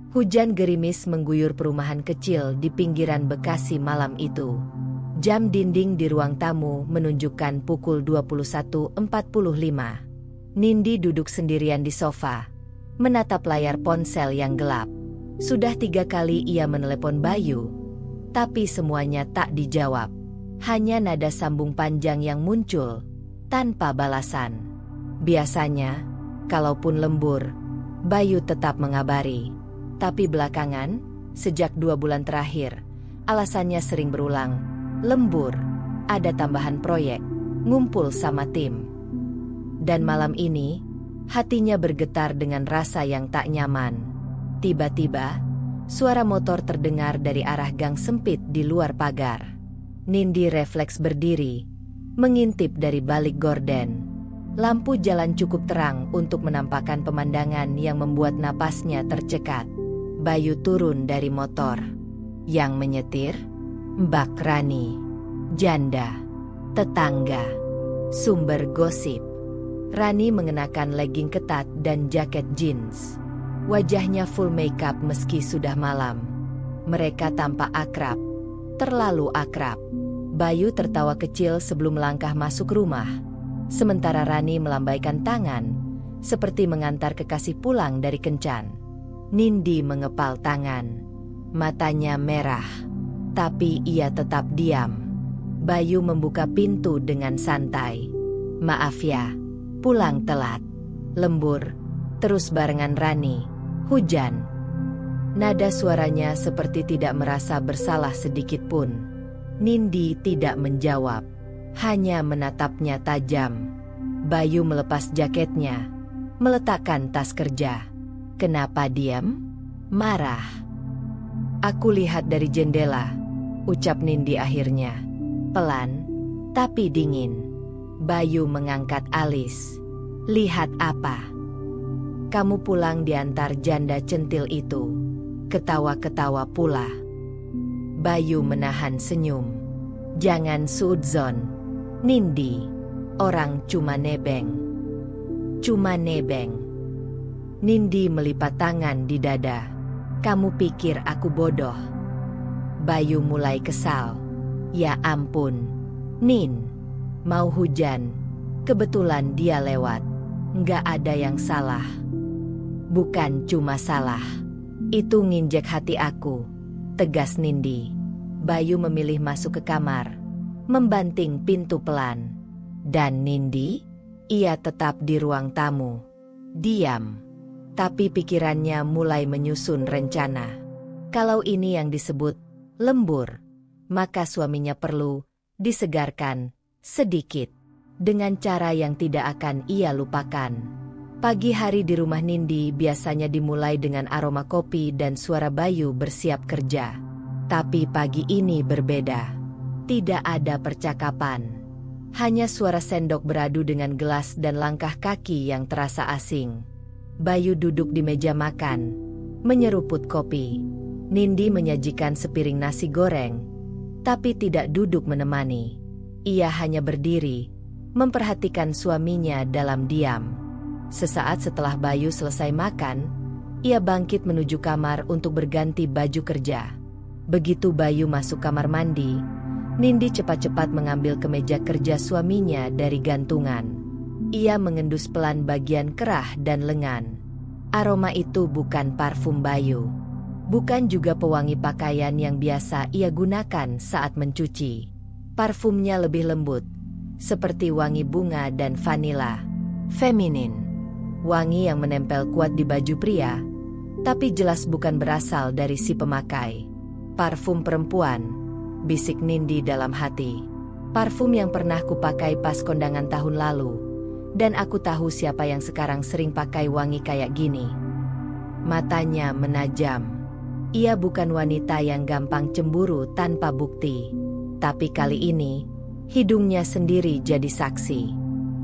Hujan gerimis mengguyur perumahan kecil di pinggiran Bekasi malam itu. Jam dinding di ruang tamu menunjukkan pukul 21.45. Nindi duduk sendirian di sofa, menatap layar ponsel yang gelap. Sudah 3 kali ia menelepon Bayu, tapi semuanya tak dijawab. Hanya nada sambung panjang yang muncul, tanpa balasan. Biasanya, kalaupun lembur, Bayu tetap mengabari. Tapi belakangan, sejak 2 bulan terakhir, alasannya sering berulang. Lembur, ada tambahan proyek, ngumpul sama tim. Dan malam ini, hatinya bergetar dengan rasa yang tak nyaman. Tiba-tiba, suara motor terdengar dari arah gang sempit di luar pagar. Nindi refleks berdiri, mengintip dari balik gorden. Lampu jalan cukup terang untuk menampakkan pemandangan yang membuat napasnya tercekat. Bayu turun dari motor. Yang menyetir, Mbak Rani, janda, tetangga, sumber gosip. Rani mengenakan legging ketat dan jaket jeans. Wajahnya full makeup meski sudah malam. Mereka tampak akrab, terlalu akrab. Bayu tertawa kecil sebelum melangkah masuk rumah. Sementara Rani melambaikan tangan, seperti mengantar kekasih pulang dari kencan. Nindi mengepal tangan. Matanya merah. Tapi ia tetap diam. Bayu membuka pintu dengan santai. Maaf ya, pulang telat. Lembur, terus barengan Rani. Hujan. Nada suaranya seperti tidak merasa bersalah sedikit pun. Nindi tidak menjawab. Hanya menatapnya tajam. Bayu melepas jaketnya, meletakkan tas kerja. Kenapa diam? Marah. Aku lihat dari jendela, ucap Nindi akhirnya. Pelan, tapi dingin. Bayu mengangkat alis. Lihat apa? Kamu pulang diantar janda centil itu. Ketawa-ketawa pula. Bayu menahan senyum. Jangan suudzon, Nindi. Orang cuma nebeng. Cuma nebeng. Nindi melipat tangan di dada. Kamu pikir aku bodoh? Bayu mulai kesal. Ya ampun. Nin. Mau hujan. Kebetulan dia lewat. Nggak ada yang salah. Bukan cuma salah. Itu nginjek hati aku. Tegas Nindi. Bayu memilih masuk ke kamar. Membanting pintu pelan. Dan Nindi? Ia tetap di ruang tamu. Diam. Tapi pikirannya mulai menyusun rencana. Kalau ini yang disebut lembur, maka suaminya perlu disegarkan sedikit dengan cara yang tidak akan ia lupakan. Pagi hari di rumah Nindi biasanya dimulai dengan aroma kopi dan suara Bayu bersiap kerja. Tapi pagi ini berbeda. Tidak ada percakapan. Hanya suara sendok beradu dengan gelas dan langkah kaki yang terasa asing. Bayu duduk di meja makan, menyeruput kopi. Nindi menyajikan sepiring nasi goreng, tapi tidak duduk menemani. Ia hanya berdiri, memperhatikan suaminya dalam diam. Sesaat setelah Bayu selesai makan, ia bangkit menuju kamar untuk berganti baju kerja. Begitu Bayu masuk kamar mandi, Nindi cepat-cepat mengambil kemeja kerja suaminya dari gantungan. Ia mengendus pelan bagian kerah dan lengan. Aroma itu bukan parfum Bayu. Bukan juga pewangi pakaian yang biasa ia gunakan saat mencuci. Parfumnya lebih lembut, seperti wangi bunga dan vanila. Feminin. Wangi yang menempel kuat di baju pria, tapi jelas bukan berasal dari si pemakai. Parfum perempuan, bisik Nindi dalam hati. Parfum yang pernah kupakai pas kondangan tahun lalu. Dan aku tahu siapa yang sekarang sering pakai wangi kayak gini. Matanya menajam. Ia bukan wanita yang gampang cemburu tanpa bukti. Tapi kali ini, hidungnya sendiri jadi saksi.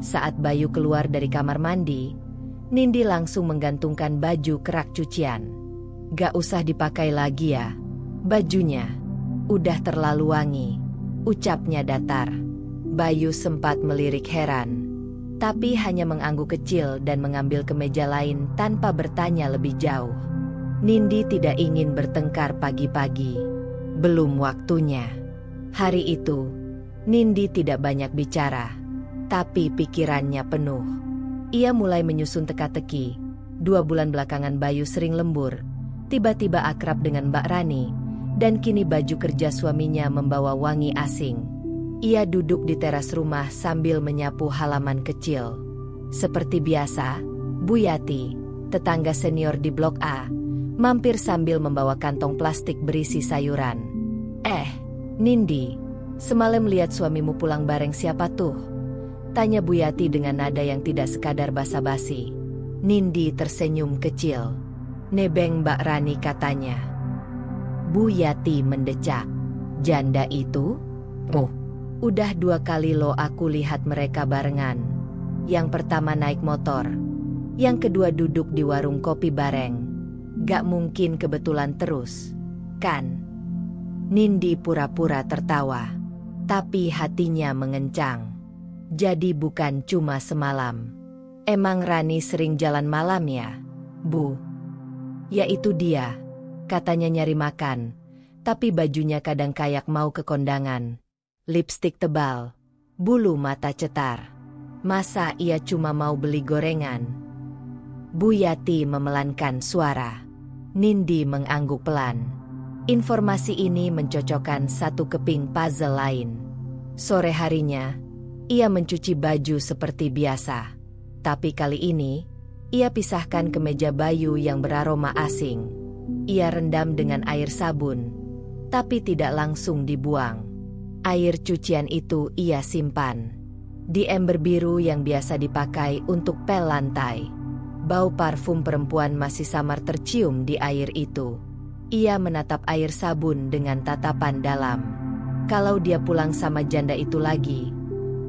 Saat Bayu keluar dari kamar mandi, Nindi langsung menggantungkan baju ke rak cucian. Gak usah dipakai lagi ya, bajunya. Udah terlalu wangi, ucapnya datar. Bayu sempat melirik heran. Tapi hanya mengangguk kecil dan mengambil kemeja lain tanpa bertanya lebih jauh. Nindi tidak ingin bertengkar pagi-pagi. Belum waktunya. Hari itu, Nindi tidak banyak bicara, tapi pikirannya penuh. Ia mulai menyusun teka-teki. 2 bulan belakangan Bayu sering lembur, tiba-tiba akrab dengan Mbak Rani, dan kini baju kerja suaminya membawa wangi asing. Ia duduk di teras rumah sambil menyapu halaman kecil. Seperti biasa, Bu Yati, tetangga senior di Blok A, mampir sambil membawa kantong plastik berisi sayuran. Nindi, semalam lihat suamimu pulang bareng siapa tuh? Tanya Bu Yati dengan nada yang tidak sekadar basa-basi. Nindi tersenyum kecil. Nebeng Mbak Rani katanya. Bu Yati mendecak. Janda itu? Oh, udah 2 kali lo aku lihat mereka barengan. Yang pertama naik motor. Yang kedua duduk di warung kopi bareng. Gak mungkin kebetulan terus, kan? Nindi pura-pura tertawa, tapi hatinya mengencang. Jadi bukan cuma semalam. Emang Rani sering jalan malam ya, Bu? Ya itu dia, katanya nyari makan, tapi bajunya kadang kayak mau ke kondangan. Lipstik tebal, bulu mata cetar. Masa ia cuma mau beli gorengan? Bu Yati memelankan suara. Nindi mengangguk pelan. Informasi ini mencocokkan satu keping puzzle lain. Sore harinya, ia mencuci baju seperti biasa. Tapi kali ini, ia pisahkan kemeja Bayu yang beraroma asing. Ia rendam dengan air sabun, tapi tidak langsung dibuang. Air cucian itu ia simpan di ember biru yang biasa dipakai untuk pel lantai. Bau parfum perempuan masih samar tercium di air itu. Ia menatap air sabun dengan tatapan dalam. Kalau dia pulang sama janda itu lagi,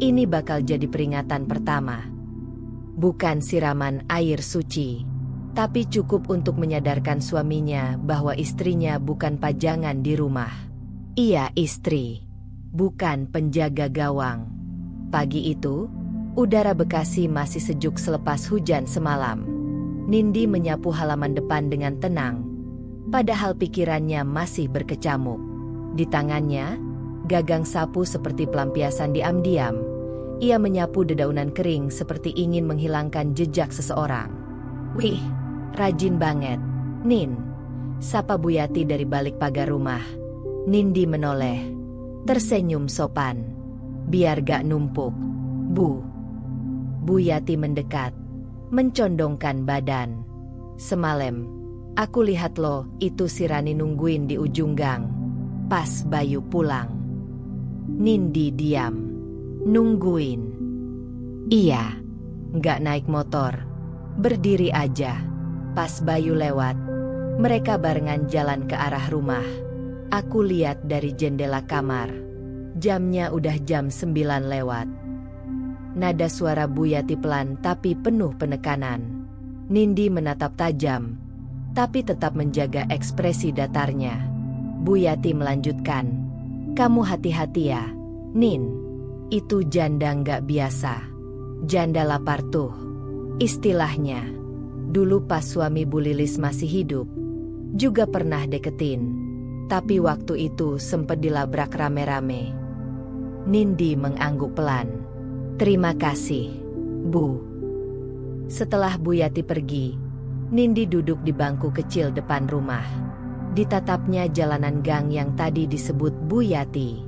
ini bakal jadi peringatan pertama. Bukan siraman air suci, tapi cukup untuk menyadarkan suaminya bahwa istrinya bukan pajangan di rumah. Ia istri, bukan penjaga gawang. Pagi itu, udara Bekasi masih sejuk selepas hujan semalam. Nindi menyapu halaman depan dengan tenang, padahal pikirannya masih berkecamuk. Di tangannya, gagang sapu seperti pelampiasan diam-diam. Ia menyapu dedaunan kering seperti ingin menghilangkan jejak seseorang. Wih, rajin banget, Nin. Sapa Bu Yati dari balik pagar rumah. Nindi menoleh, tersenyum sopan. Biar gak numpuk, Bu. Bu Yati mendekat, mencondongkan badan. Semalam, aku lihat lo, itu si Rani nungguin di ujung gang. Pas Bayu pulang. Nindi diam. Nungguin? Iya. Nggak naik motor. Berdiri aja. Pas Bayu lewat, mereka barengan jalan ke arah rumah. Aku lihat dari jendela kamar. Jamnya udah jam 9 lewat. Nada suara Bu Yati pelan tapi penuh penekanan. Nindi menatap tajam, tapi tetap menjaga ekspresi datarnya. Bu Yati melanjutkan, kamu hati-hati ya, Nin. Itu janda nggak biasa. Janda lapar tuh, istilahnya. Dulu pas suami Bu Lilis masih hidup, juga pernah deketin. Tapi waktu itu sempet dilabrak rame-rame. Nindi mengangguk pelan. Terima kasih, Bu. Setelah Bu Yati pergi, Nindi duduk di bangku kecil depan rumah. Ditatapnya jalanan gang yang tadi disebut Bu Yati.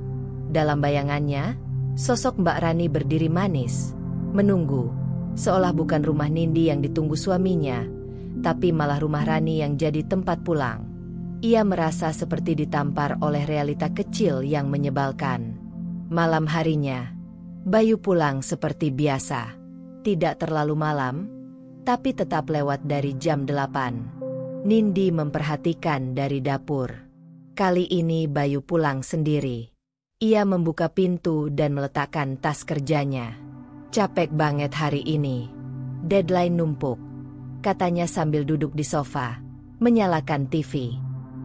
Dalam bayangannya, sosok Mbak Rani berdiri manis, menunggu, seolah bukan rumah Nindi yang ditunggu suaminya, tapi malah rumah Rani yang jadi tempat pulang. Ia merasa seperti ditampar oleh realita kecil yang menyebalkan. Malam harinya, Bayu pulang seperti biasa. Tidak terlalu malam, tapi tetap lewat dari jam 8. Nindi memperhatikan dari dapur. Kali ini Bayu pulang sendiri. Ia membuka pintu dan meletakkan tas kerjanya. Capek banget hari ini. Deadline numpuk, katanya sambil duduk di sofa, menyalakan TV.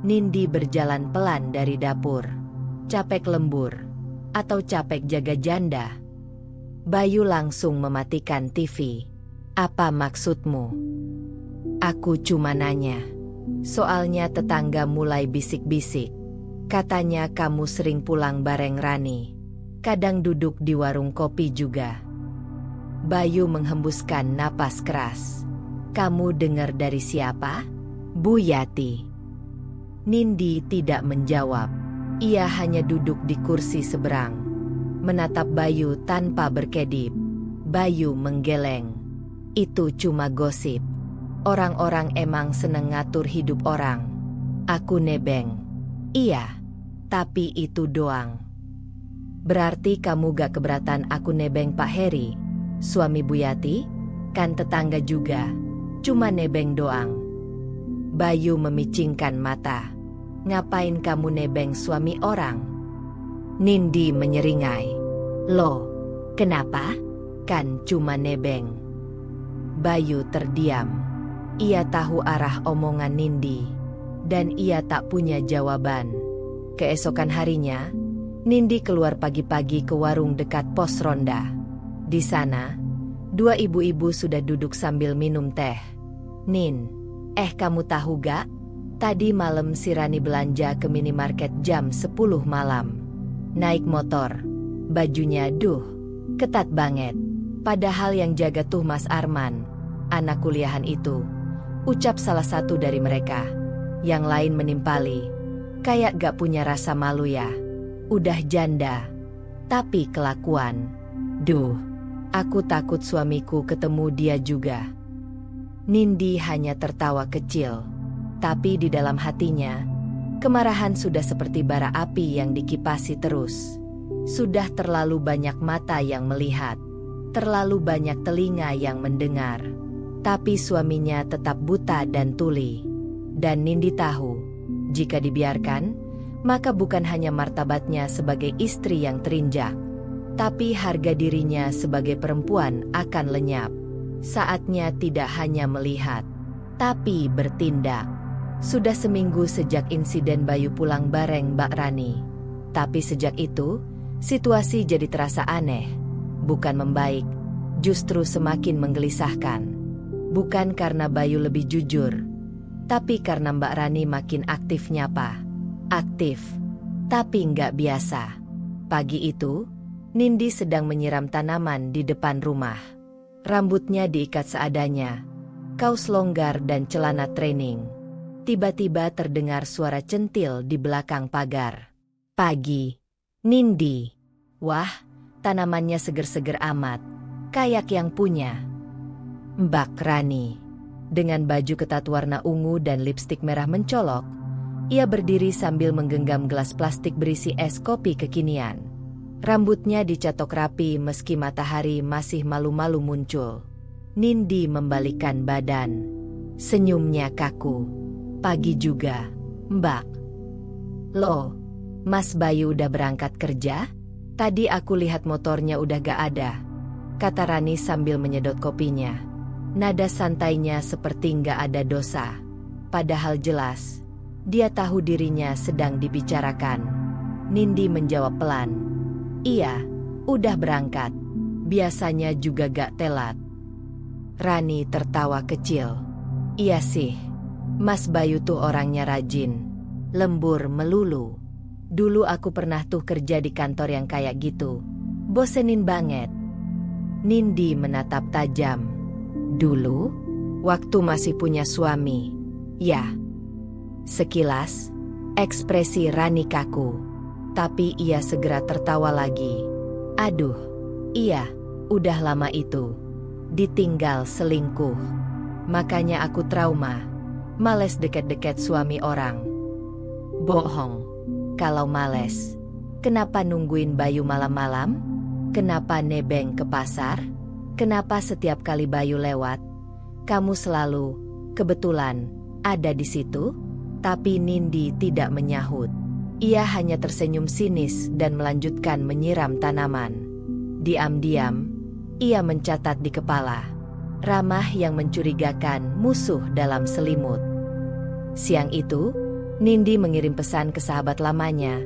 Nindi berjalan pelan dari dapur. Capek lembur, atau capek jaga janda? Bayu langsung mematikan TV. Apa maksudmu? Aku cuma nanya. Soalnya tetangga mulai bisik-bisik. Katanya kamu sering pulang bareng Rani. Kadang duduk di warung kopi juga. Bayu menghembuskan napas keras. Kamu dengar dari siapa? Bu Yati. Nindi tidak menjawab. Ia hanya duduk di kursi seberang, menatap Bayu tanpa berkedip. Bayu menggeleng. Itu cuma gosip. Orang-orang emang seneng ngatur hidup orang. Aku nebeng. Iya, tapi itu doang. Berarti kamu gak keberatan aku nebeng Pak Heri, suami Bu Yati? Kan tetangga juga, cuma nebeng doang. Bayu memicingkan mata. Ngapain kamu nebeng suami orang? Nindi menyeringai. Loh, kenapa? Kan cuma nebeng. Bayu terdiam. Ia tahu arah omongan Nindi, dan ia tak punya jawaban. Keesokan harinya, Nindi keluar pagi-pagi ke warung dekat pos ronda. Di sana, dua ibu-ibu sudah duduk sambil minum teh. Nin, kamu tahu gak? Tadi malam si Rani belanja ke minimarket jam 10 malam. Naik motor. Bajunya ketat banget. Padahal yang jaga tuh Mas Arman, anak kuliahan itu. Ucap salah satu dari mereka. Yang lain menimpali. Kayak gak punya rasa malu ya. Udah janda, tapi kelakuan. Aku takut suamiku ketemu dia juga. Nindi hanya tertawa kecil. Tapi di dalam hatinya, kemarahan sudah seperti bara api yang dikipasi terus. Sudah terlalu banyak mata yang melihat. Terlalu banyak telinga yang mendengar. Tapi suaminya tetap buta dan tuli. Dan Nindi tahu, jika dibiarkan, maka bukan hanya martabatnya sebagai istri yang terinjak, tapi harga dirinya sebagai perempuan akan lenyap. Saatnya tidak hanya melihat, tapi bertindak. Sudah seminggu sejak insiden Bayu pulang bareng Mbak Rani. Tapi sejak itu, situasi jadi terasa aneh. Bukan membaik, justru semakin menggelisahkan. Bukan karena Bayu lebih jujur, tapi karena Mbak Rani makin aktif nyapa. Aktif, tapi nggak biasa. Pagi itu, Nindi sedang menyiram tanaman di depan rumah. Rambutnya diikat seadanya, kaos longgar dan celana training. Tiba-tiba terdengar suara centil di belakang pagar. Pagi, Nindi. Wah, tanamannya seger-seger amat, kayak yang punya Mbak Rani. Dengan baju ketat warna ungu dan lipstik merah mencolok, ia berdiri sambil menggenggam gelas plastik berisi es kopi kekinian. Rambutnya dicatok rapi meski matahari masih malu-malu muncul. Nindi membalikkan badan. Senyumnya kaku. Pagi juga, Mbak. Loh, Mas Bayu udah berangkat kerja? Tadi aku lihat motornya udah gak ada, kata Rani sambil menyedot kopinya. Nada santainya seperti gak ada dosa. Padahal jelas, dia tahu dirinya sedang dibicarakan. Nindi menjawab pelan. Iya, udah berangkat. Biasanya juga gak telat. Rani tertawa kecil. Iya sih, Mas Bayu tuh orangnya rajin. Lembur melulu. Dulu aku pernah tuh kerja di kantor yang kayak gitu. Bosenin banget. Nindi menatap tajam. Dulu, waktu masih punya suami. Ya. Sekilas, ekspresi Rani kaku. Tapi ia segera tertawa lagi. Aduh, iya, udah lama itu. Ditinggal selingkuh. Makanya aku trauma. Males deket-deket suami orang. Bohong. Kalau males, kenapa nungguin Bayu malam-malam? Kenapa nebeng ke pasar? Kenapa setiap kali Bayu lewat, kamu selalu, kebetulan, ada di situ? Tapi Nindi tidak menyahut. Ia hanya tersenyum sinis dan melanjutkan menyiram tanaman. Diam-diam, ia mencatat di kepala. Ramah yang mencurigakan musuh dalam selimut. Siang itu, Nindi mengirim pesan ke sahabat lamanya,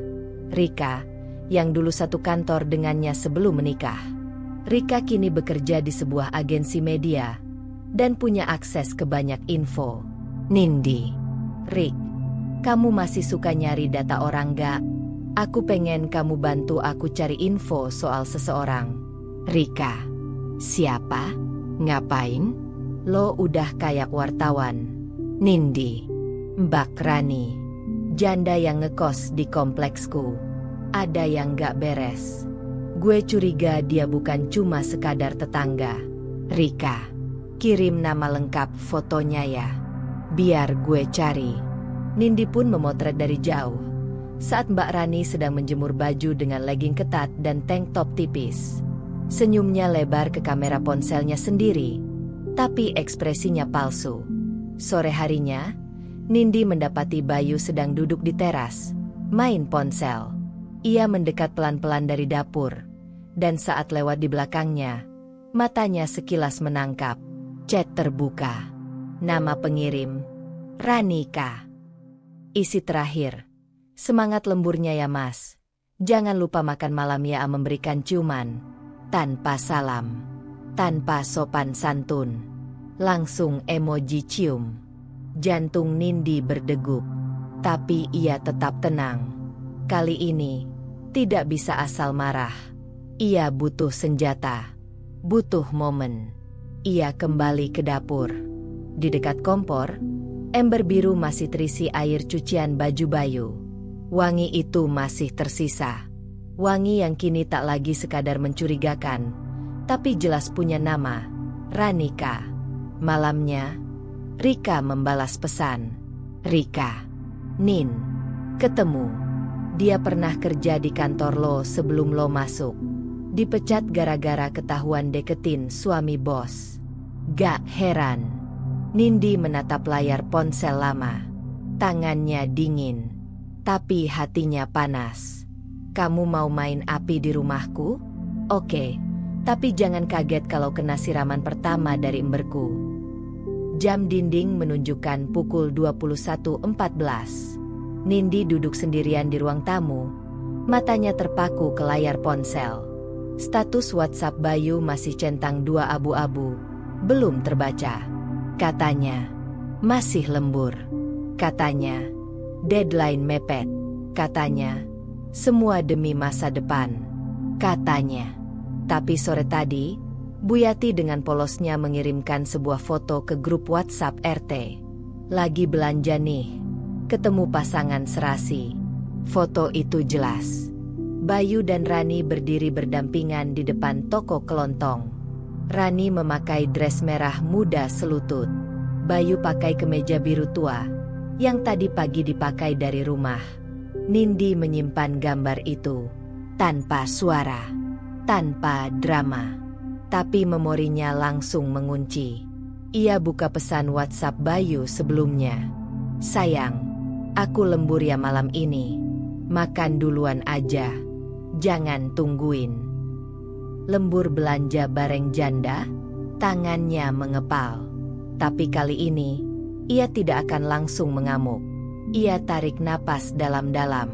Rika, yang dulu satu kantor dengannya sebelum menikah. Rika kini bekerja di sebuah agensi media dan punya akses ke banyak info. Nindi, Rick, kamu masih suka nyari data orang gak? Aku pengen kamu bantu aku cari info soal seseorang. Rika. Siapa? Ngapain? Lo udah kayak wartawan. Nindi. Mbak Rani. Janda yang ngekos di kompleksku. Ada yang gak beres. Gue curiga dia bukan cuma sekadar tetangga. Rika. Kirim nama lengkap fotonya ya. Biar gue cari. Nindi pun memotret dari jauh. Saat Mbak Rani sedang menjemur baju dengan legging ketat dan tank top tipis. Senyumnya lebar ke kamera ponselnya sendiri. Tapi ekspresinya palsu. Sore harinya, Nindi mendapati Bayu sedang duduk di teras. Main ponsel. Ia mendekat pelan-pelan dari dapur. Dan saat lewat di belakangnya, matanya sekilas menangkap. Chat terbuka. Nama pengirim. Ranika. Isi terakhir. Semangat lemburnya ya mas. Jangan lupa makan malam ya, memberikan ciuman. Tanpa salam. Tanpa sopan santun. Langsung emoji cium. Jantung Nindi berdegup. Tapi ia tetap tenang. Kali ini, tidak bisa asal marah. Ia butuh senjata. Butuh momen. Ia kembali ke dapur. Di dekat kompor, ember biru masih terisi air cucian baju Bayu. Wangi itu masih tersisa. Wangi yang kini tak lagi sekadar mencurigakan, tapi jelas punya nama, Ranika. Malamnya, Rika membalas pesan. Rika. Nin. Ketemu. Dia pernah kerja di kantor lo sebelum lo masuk. Dipecat gara-gara ketahuan deketin suami bos. Gak heran. Nindi menatap layar ponsel lama. Tangannya dingin. Tapi hatinya panas. Kamu mau main api di rumahku? Oke. Tapi jangan kaget kalau kena siraman pertama dari emberku. Jam dinding menunjukkan pukul 21.14. Nindi duduk sendirian di ruang tamu. Matanya terpaku ke layar ponsel. Status WhatsApp Bayu masih centang 2 abu-abu. Belum terbaca. Katanya, masih lembur. Katanya, deadline mepet. Katanya, semua demi masa depan. Katanya. Tapi sore tadi, Bu Yati dengan polosnya mengirimkan sebuah foto ke grup WhatsApp RT. Lagi belanja nih. Ketemu pasangan serasi. Foto itu jelas. Bayu dan Rani berdiri berdampingan di depan toko kelontong. Rani memakai dress merah muda selutut. Bayu pakai kemeja biru tua, yang tadi pagi dipakai dari rumah. Nindi menyimpan gambar itu. Tanpa suara. Tanpa drama. Tapi memorinya langsung mengunci. Ia buka pesan WhatsApp Bayu sebelumnya. Sayang, aku lembur ya malam ini. Makan duluan aja. Jangan tungguin. Lembur belanja bareng janda? Tangannya mengepal. Tapi kali ini, ia tidak akan langsung mengamuk. Ia tarik napas dalam-dalam.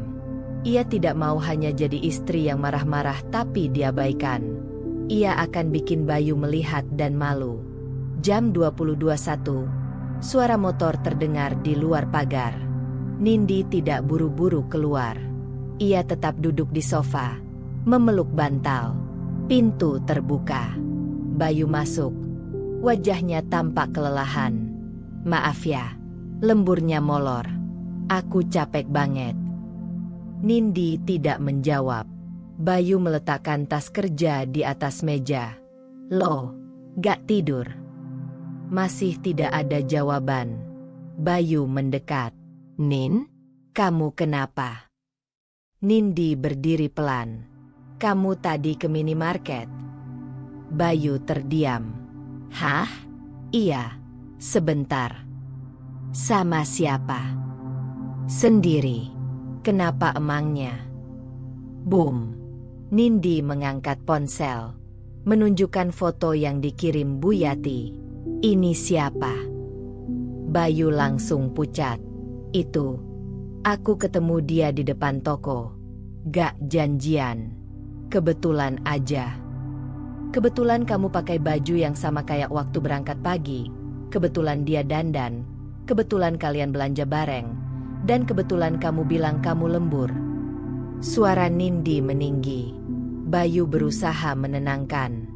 Ia tidak mau hanya jadi istri yang marah-marah tapi diabaikan. Ia akan bikin Bayu melihat dan malu. Jam 22.01, suara motor terdengar di luar pagar. Nindi tidak buru-buru keluar. Ia tetap duduk di sofa, memeluk bantal. Pintu terbuka. Bayu masuk. Wajahnya tampak kelelahan. Maaf ya, lemburnya molor. Aku capek banget. Nindi tidak menjawab. Bayu meletakkan tas kerja di atas meja. Loh, gak tidur? Masih tidak ada jawaban. Bayu mendekat. Nin, kamu kenapa? Nindi berdiri pelan. Kamu tadi ke minimarket? Bayu terdiam. Hah? Iya, sebentar. Sama siapa? Sendiri. Kenapa emangnya? Boom. Nindi mengangkat ponsel. Menunjukkan foto yang dikirim Bu Yati. Ini siapa? Bayu langsung pucat. Itu. Aku ketemu dia di depan toko. Gak janjian. Kebetulan aja. Kebetulan kamu pakai baju yang sama kayak waktu berangkat pagi. Kebetulan dia dandan. kebetulan kalian belanja bareng, dan kebetulan kamu bilang kamu lembur." Suara Nindi meninggi. Bayu berusaha menenangkan.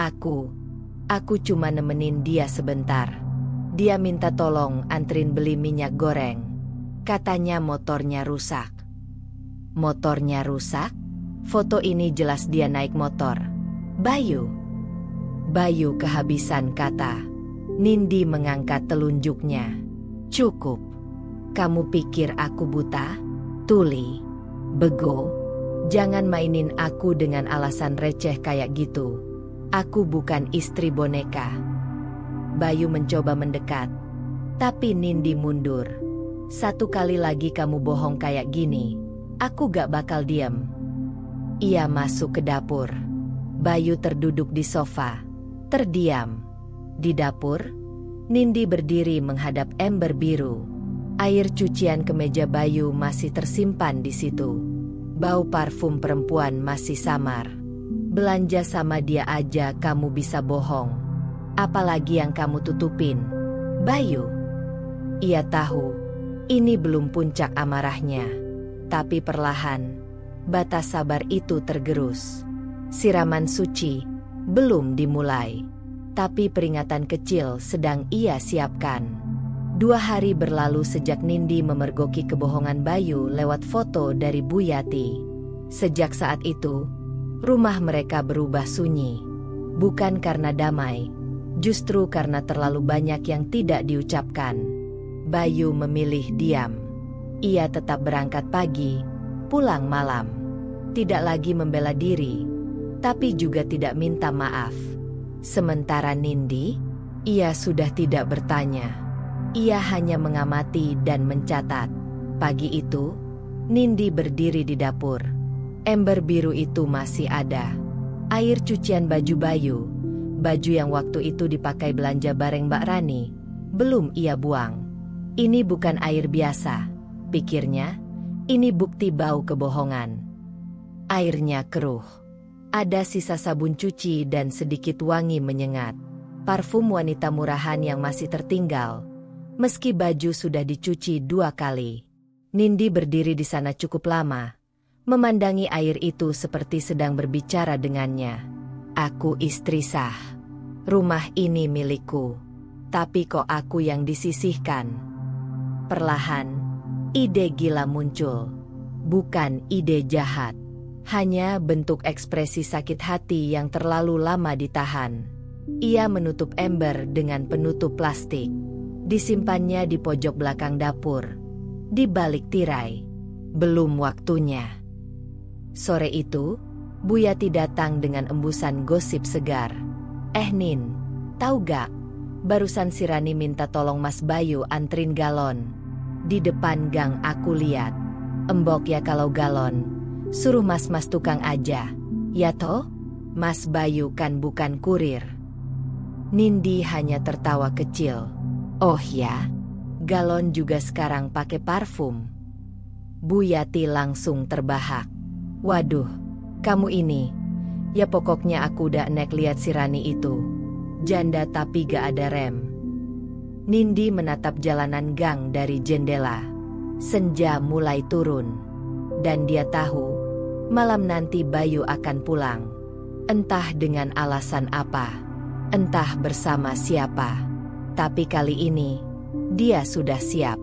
Aku cuma nemenin dia sebentar. Dia minta tolong anterin beli minyak goreng. Katanya motornya rusak." "Motornya rusak? Foto ini jelas dia naik motor." Bayu kehabisan kata. Nindi mengangkat telunjuknya. "Cukup. Kamu pikir aku buta? Tuli. Bego. Jangan mainin aku dengan alasan receh kayak gitu. Aku bukan istri boneka." Bayu mencoba mendekat. Tapi Nindi mundur. "Satu kali lagi kamu bohong kayak gini, aku gak bakal diam." Ia masuk ke dapur. Bayu terduduk di sofa, terdiam. Di dapur, Nindi berdiri menghadap ember biru. Air cucian kemeja Bayu masih tersimpan di situ. Bau parfum perempuan masih samar. "Belanja sama dia aja kamu bisa bohong. Apalagi yang kamu tutupin, Bayu?" Ia tahu, ini belum puncak amarahnya. Tapi perlahan, batas sabar itu tergerus. Siraman suci belum dimulai, tapi peringatan kecil sedang ia siapkan. 2 hari berlalu sejak Nindi memergoki kebohongan Bayu lewat foto dari Bu Yati. Sejak saat itu, rumah mereka berubah sunyi. Bukan karena damai, justru karena terlalu banyak yang tidak diucapkan. Bayu memilih diam. Ia tetap berangkat pagi, pulang malam. Tidak lagi membela diri, tapi juga tidak minta maaf. Sementara Nindi, ia sudah tidak bertanya. Ia hanya mengamati dan mencatat. Pagi itu, Nindi berdiri di dapur. Ember biru itu masih ada. Air cucian baju Bayu, baju yang waktu itu dipakai belanja bareng Mbak Rani, belum ia buang. Ini bukan air biasa, pikirnya. Ini bukti bau kebohongan. Airnya keruh. Ada sisa sabun cuci dan sedikit wangi menyengat. Parfum wanita murahan yang masih tertinggal. Meski baju sudah dicuci 2 kali. Nindi berdiri di sana cukup lama. Memandangi air itu seperti sedang berbicara dengannya. "Aku istri sah. Rumah ini milikku. Tapi kok aku yang disisihkan?" Perlahan, ide gila muncul. Bukan ide jahat. Hanya bentuk ekspresi sakit hati yang terlalu lama ditahan. Ia menutup ember dengan penutup plastik. Disimpannya di pojok belakang dapur. Di balik tirai. Belum waktunya. Sore itu, Bu Yati datang dengan embusan gosip segar. Nin, tahu gak? Barusan si Rani minta tolong Mas Bayu anterin galon. Di depan gang aku lihat. Embok ya kalau galon. Suruh mas-mas tukang aja. Ya toh? Mas Bayu kan bukan kurir." Nindi hanya tertawa kecil. "Oh ya? Galon juga sekarang pakai parfum?" Bu Yati langsung terbahak. "Waduh, kamu ini. Ya pokoknya aku udah nek lihat si Rani itu. Janda tapi gak ada rem." Nindi menatap jalanan gang dari jendela. Senja mulai turun. Dan dia tahu, malam nanti Bayu akan pulang. Entah dengan alasan apa, entah bersama siapa. Tapi kali ini, dia sudah siap.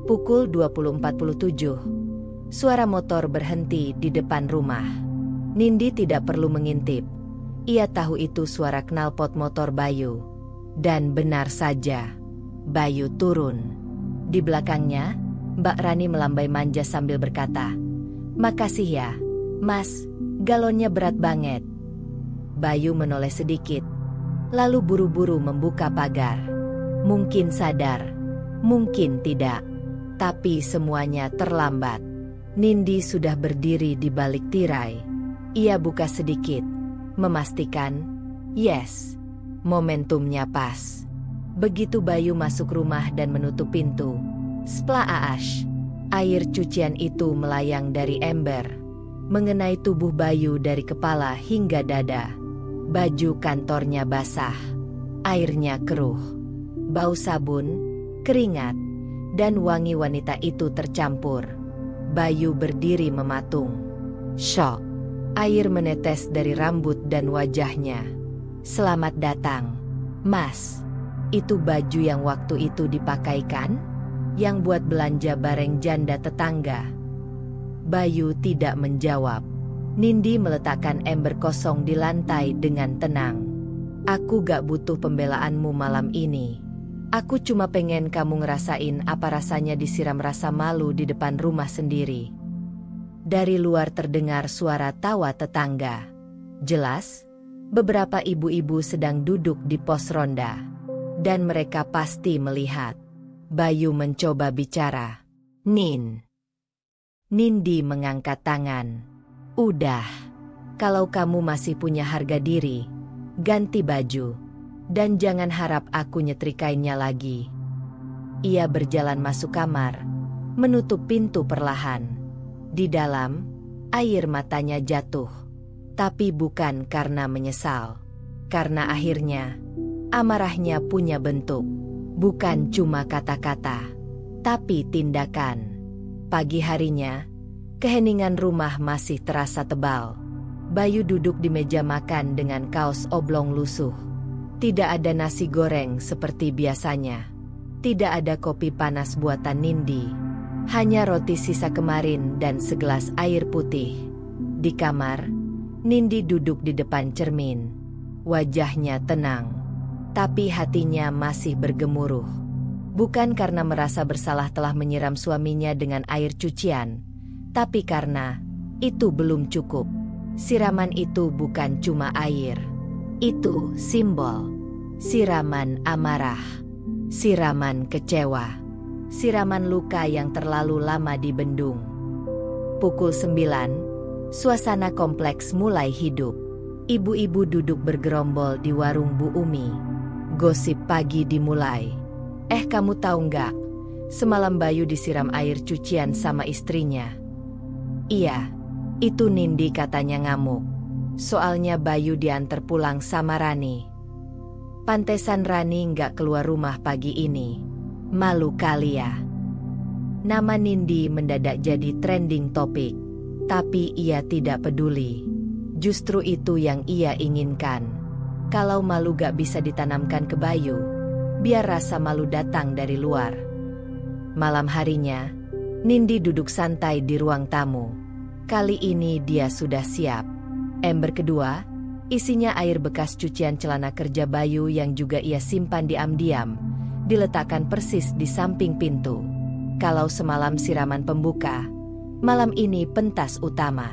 Pukul 20.47. Suara motor berhenti di depan rumah. Nindi tidak perlu mengintip. Ia tahu itu suara knalpot motor Bayu. Dan benar saja, Bayu turun. Di belakangnya, Mbak Rani melambai manja sambil berkata, "Makasih ya, Mas, galonnya berat banget." Bayu menoleh sedikit, lalu buru-buru membuka pagar. Mungkin sadar, mungkin tidak. Tapi semuanya terlambat. Nindi sudah berdiri di balik tirai. Ia buka sedikit, memastikan, yes, momentumnya pas. Begitu Bayu masuk rumah dan menutup pintu, splaash, air cucian itu melayang dari ember, mengenai tubuh Bayu dari kepala hingga dada. Baju kantornya basah, airnya keruh, bau sabun, keringat, dan wangi wanita itu tercampur. Bayu berdiri mematung. Syok. Air menetes dari rambut dan wajahnya. Selamat datang, Mas. Itu baju yang waktu itu dipakaikan? Yang buat belanja bareng janda tetangga? Bayu tidak menjawab. Nindi meletakkan ember kosong di lantai dengan tenang. Aku gak butuh pembelaanmu malam ini. Aku cuma pengen kamu ngerasain apa rasanya disiram rasa malu di depan rumah sendiri. Dari luar terdengar suara tawa tetangga. Jelas, beberapa ibu-ibu sedang duduk di pos ronda. Dan mereka pasti melihat. Bayu mencoba bicara. Nindi mengangkat tangan. Udah, kalau kamu masih punya harga diri, ganti baju. Dan jangan harap aku nyetrikainnya lagi. Ia berjalan masuk kamar, menutup pintu perlahan. Di dalam, air matanya jatuh. Tapi bukan karena menyesal. Karena akhirnya, amarahnya punya bentuk. Bukan cuma kata-kata, tapi tindakan. Pagi harinya, keheningan rumah masih terasa tebal. Bayu duduk di meja makan dengan kaos oblong lusuh. Tidak ada nasi goreng seperti biasanya. Tidak ada kopi panas buatan Nindi. Hanya roti sisa kemarin dan segelas air putih. Di kamar, Nindi duduk di depan cermin. Wajahnya tenang, tapi hatinya masih bergemuruh. Bukan karena merasa bersalah telah menyiram suaminya dengan air cucian, tapi karena itu belum cukup. Siraman itu bukan cuma air. Itu simbol. Siraman amarah. Siraman kecewa. Siraman luka yang terlalu lama dibendung. Pukul 9, suasana kompleks mulai hidup. Ibu-ibu duduk bergerombol di warung Bu Umi. Gosip pagi dimulai. Kamu tahu nggak? Semalam Bayu disiram air cucian sama istrinya. Iya, itu Nindi katanya ngamuk. Soalnya Bayu diantar pulang sama Rani. Pantesan Rani nggak keluar rumah pagi ini. Malu kali ya. Nama Nindi mendadak jadi trending topik. Tapi ia tidak peduli. Justru itu yang ia inginkan. Kalau malu gak bisa ditanamkan ke Bayu, biar rasa malu datang dari luar. Malam harinya, Nindi duduk santai di ruang tamu. Kali ini dia sudah siap. Ember kedua, isinya air bekas cucian celana kerja Bayu yang juga ia simpan diam-diam, diletakkan persis di samping pintu. Kalau semalam siraman pembuka, malam ini pentas utama.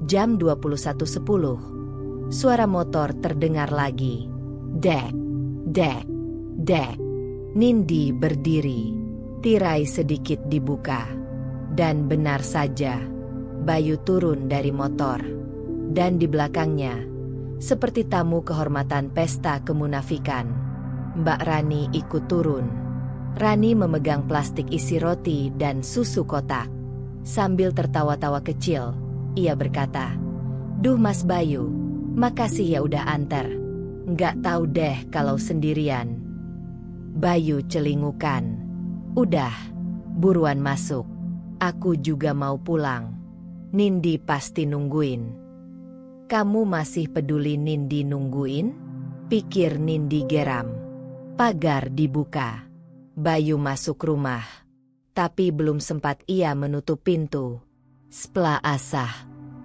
Jam 21.10. Suara motor terdengar lagi. Dek, dek, dek. Nindi berdiri. Tirai sedikit dibuka. Dan benar saja, Bayu turun dari motor. Dan di belakangnya, seperti tamu kehormatan pesta kemunafikan, Mbak Rani ikut turun. Rani memegang plastik isi roti dan susu kotak. Sambil tertawa-tawa kecil, ia berkata, "Duh Mas Bayu, makasih ya udah antar. Nggak tahu deh kalau sendirian." Bayu celingukan. "Udah, buruan masuk. Aku juga mau pulang. Nindi pasti nungguin." "Kamu masih peduli Nindi nungguin?" pikir Nindi geram. Pagar dibuka. Bayu masuk rumah. Tapi belum sempat ia menutup pintu. Spla asah.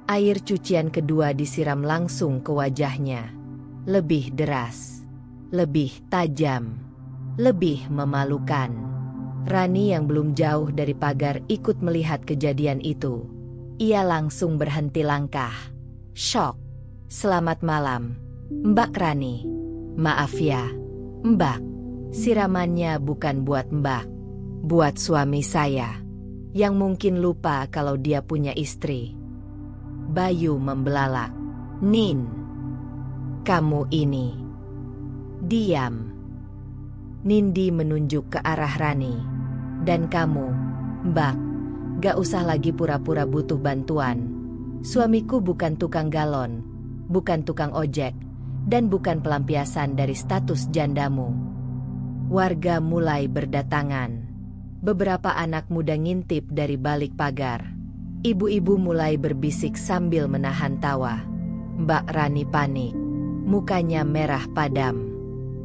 Air cucian kedua disiram langsung ke wajahnya. Lebih deras. Lebih tajam. Lebih memalukan. Rani yang belum jauh dari pagar ikut melihat kejadian itu. Ia langsung berhenti langkah. Syok. "Selamat malam, Mbak Rani." "Maaf ya, Mbak. Siramannya bukan buat Mbak. Buat suami saya. Yang mungkin lupa kalau dia punya istri." Bayu membelalak. "Nin, kamu ini." "Diam." Nindi menunjuk ke arah Rani. "Dan kamu, Mbak, gak usah lagi pura-pura butuh bantuan. Suamiku bukan tukang galon, bukan tukang ojek, dan bukan pelampiasan dari status jandamu." Warga mulai berdatangan. Beberapa anak muda ngintip dari balik pagar. Ibu-ibu mulai berbisik sambil menahan tawa. Mbak Rani panik. Mukanya merah padam.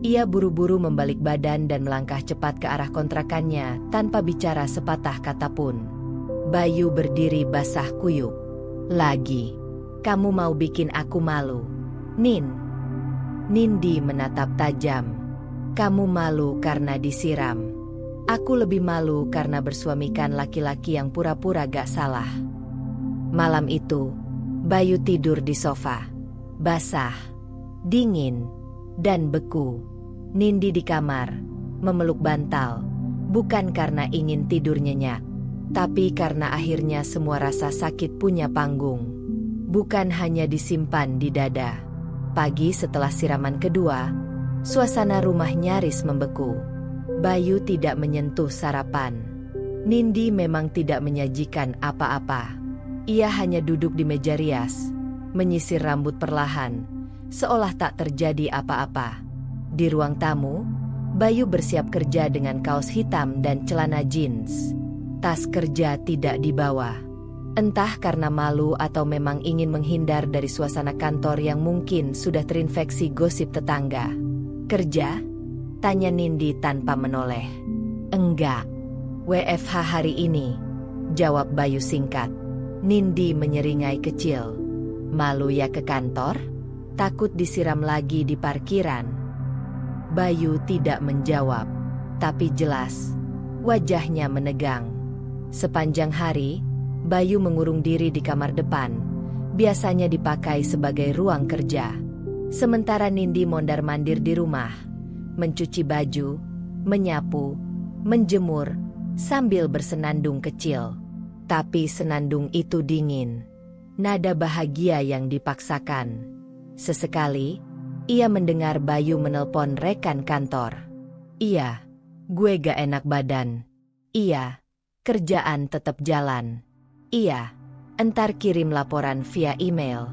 Ia buru-buru membalik badan dan melangkah cepat ke arah kontrakannya tanpa bicara sepatah kata pun. Bayu berdiri basah kuyup. Lagi. Kamu mau bikin aku malu. Nindi menatap tajam. Kamu malu karena disiram. Aku lebih malu karena bersuamikan laki-laki yang pura-pura gak salah. Malam itu, Bayu tidur di sofa. Basah, dingin, dan beku. Nindi di kamar, memeluk bantal. Bukan karena ingin tidur nyenyak, tapi karena akhirnya semua rasa sakit punya panggung. Bukan hanya disimpan di dada. Pagi setelah siraman kedua, suasana rumah nyaris membeku. Bayu tidak menyentuh sarapan. Nindi memang tidak menyajikan apa-apa. Ia hanya duduk di meja rias, menyisir rambut perlahan, seolah tak terjadi apa-apa. Di ruang tamu, Bayu bersiap kerja dengan kaos hitam dan celana jeans. Tas kerja tidak dibawa. Entah karena malu atau memang ingin menghindar dari suasana kantor yang mungkin sudah terinfeksi gosip tetangga. Kerja? Tanya Nindi tanpa menoleh. Enggak. WFH hari ini, jawab Bayu singkat. Nindi menyeringai kecil. Malu ya ke kantor? Takut disiram lagi di parkiran? Bayu tidak menjawab, tapi jelas, wajahnya menegang. Sepanjang hari, Bayu mengurung diri di kamar depan, biasanya dipakai sebagai ruang kerja. Sementara Nindi mondar-mandir di rumah, mencuci baju, menyapu, menjemur, sambil bersenandung kecil. Tapi senandung itu dingin. Nada bahagia yang dipaksakan. Sesekali, ia mendengar Bayu menelpon rekan kantor. Iya, gue gak enak badan. Iya, kerjaan tetap jalan. Iya, entar kirim laporan via email.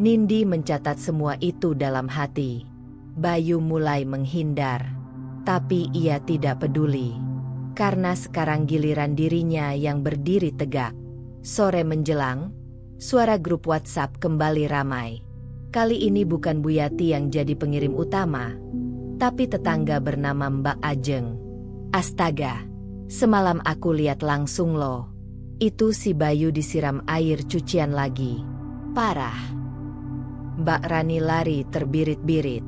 Nindi mencatat semua itu dalam hati. Bayu mulai menghindar. Tapi ia tidak peduli. Karena sekarang giliran dirinya yang berdiri tegak. Sore menjelang, suara grup WhatsApp kembali ramai. Kali ini bukan Bu Yati yang jadi pengirim utama, tapi tetangga bernama Mbak Ajeng. Astaga, semalam aku lihat langsung loh. Itu si Bayu disiram air cucian lagi. Parah. Mbak Rani lari terbirit-birit.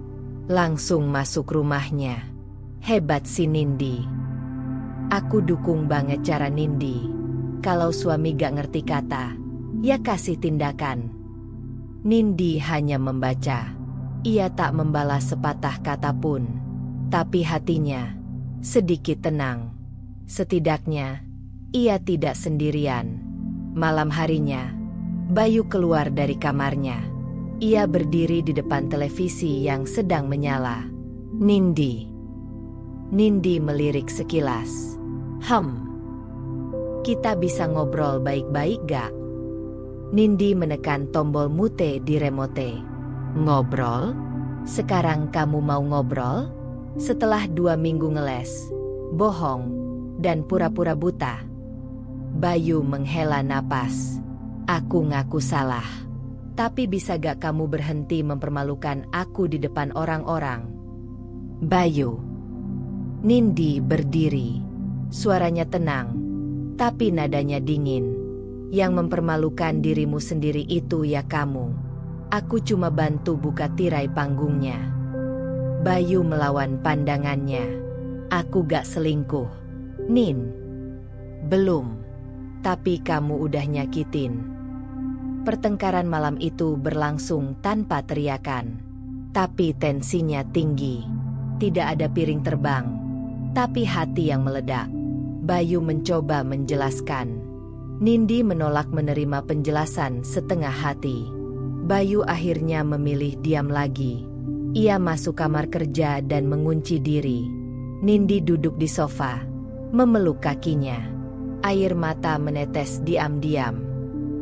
Langsung masuk rumahnya. Hebat si Nindi. Aku dukung banget cara Nindi. Kalau suami gak ngerti kata, ya kasih tindakan. Nindi hanya membaca. Ia tak membalas sepatah kata pun. Tapi hatinya sedikit tenang. Setidaknya, ia tidak sendirian. Malam harinya, Bayu keluar dari kamarnya. Ia berdiri di depan televisi yang sedang menyala. Nindi melirik sekilas. Kita bisa ngobrol baik-baik gak? Nindi menekan tombol mute di remote. Ngobrol? Sekarang kamu mau ngobrol? Setelah 2 minggu ngeles, bohong, dan pura-pura buta. Bayu menghela napas. Aku ngaku salah. Tapi bisa gak kamu berhenti mempermalukan aku di depan orang-orang? Bayu. Nindi berdiri. Suaranya tenang, tapi nadanya dingin. Yang mempermalukan dirimu sendiri itu ya kamu. Aku cuma bantu buka tirai panggungnya. Bayu melawan pandangannya. Aku gak selingkuh. Nin. Belum. Tapi kamu udah nyakitin. Pertengkaran malam itu berlangsung tanpa teriakan. Tapi tensinya tinggi. Tidak ada piring terbang. Tapi hati yang meledak. Bayu mencoba menjelaskan. Nindi menolak menerima penjelasan setengah hati. Bayu akhirnya memilih diam lagi. Ia masuk kamar kerja dan mengunci diri. Nindi duduk di sofa, memeluk kakinya. Air mata menetes diam-diam.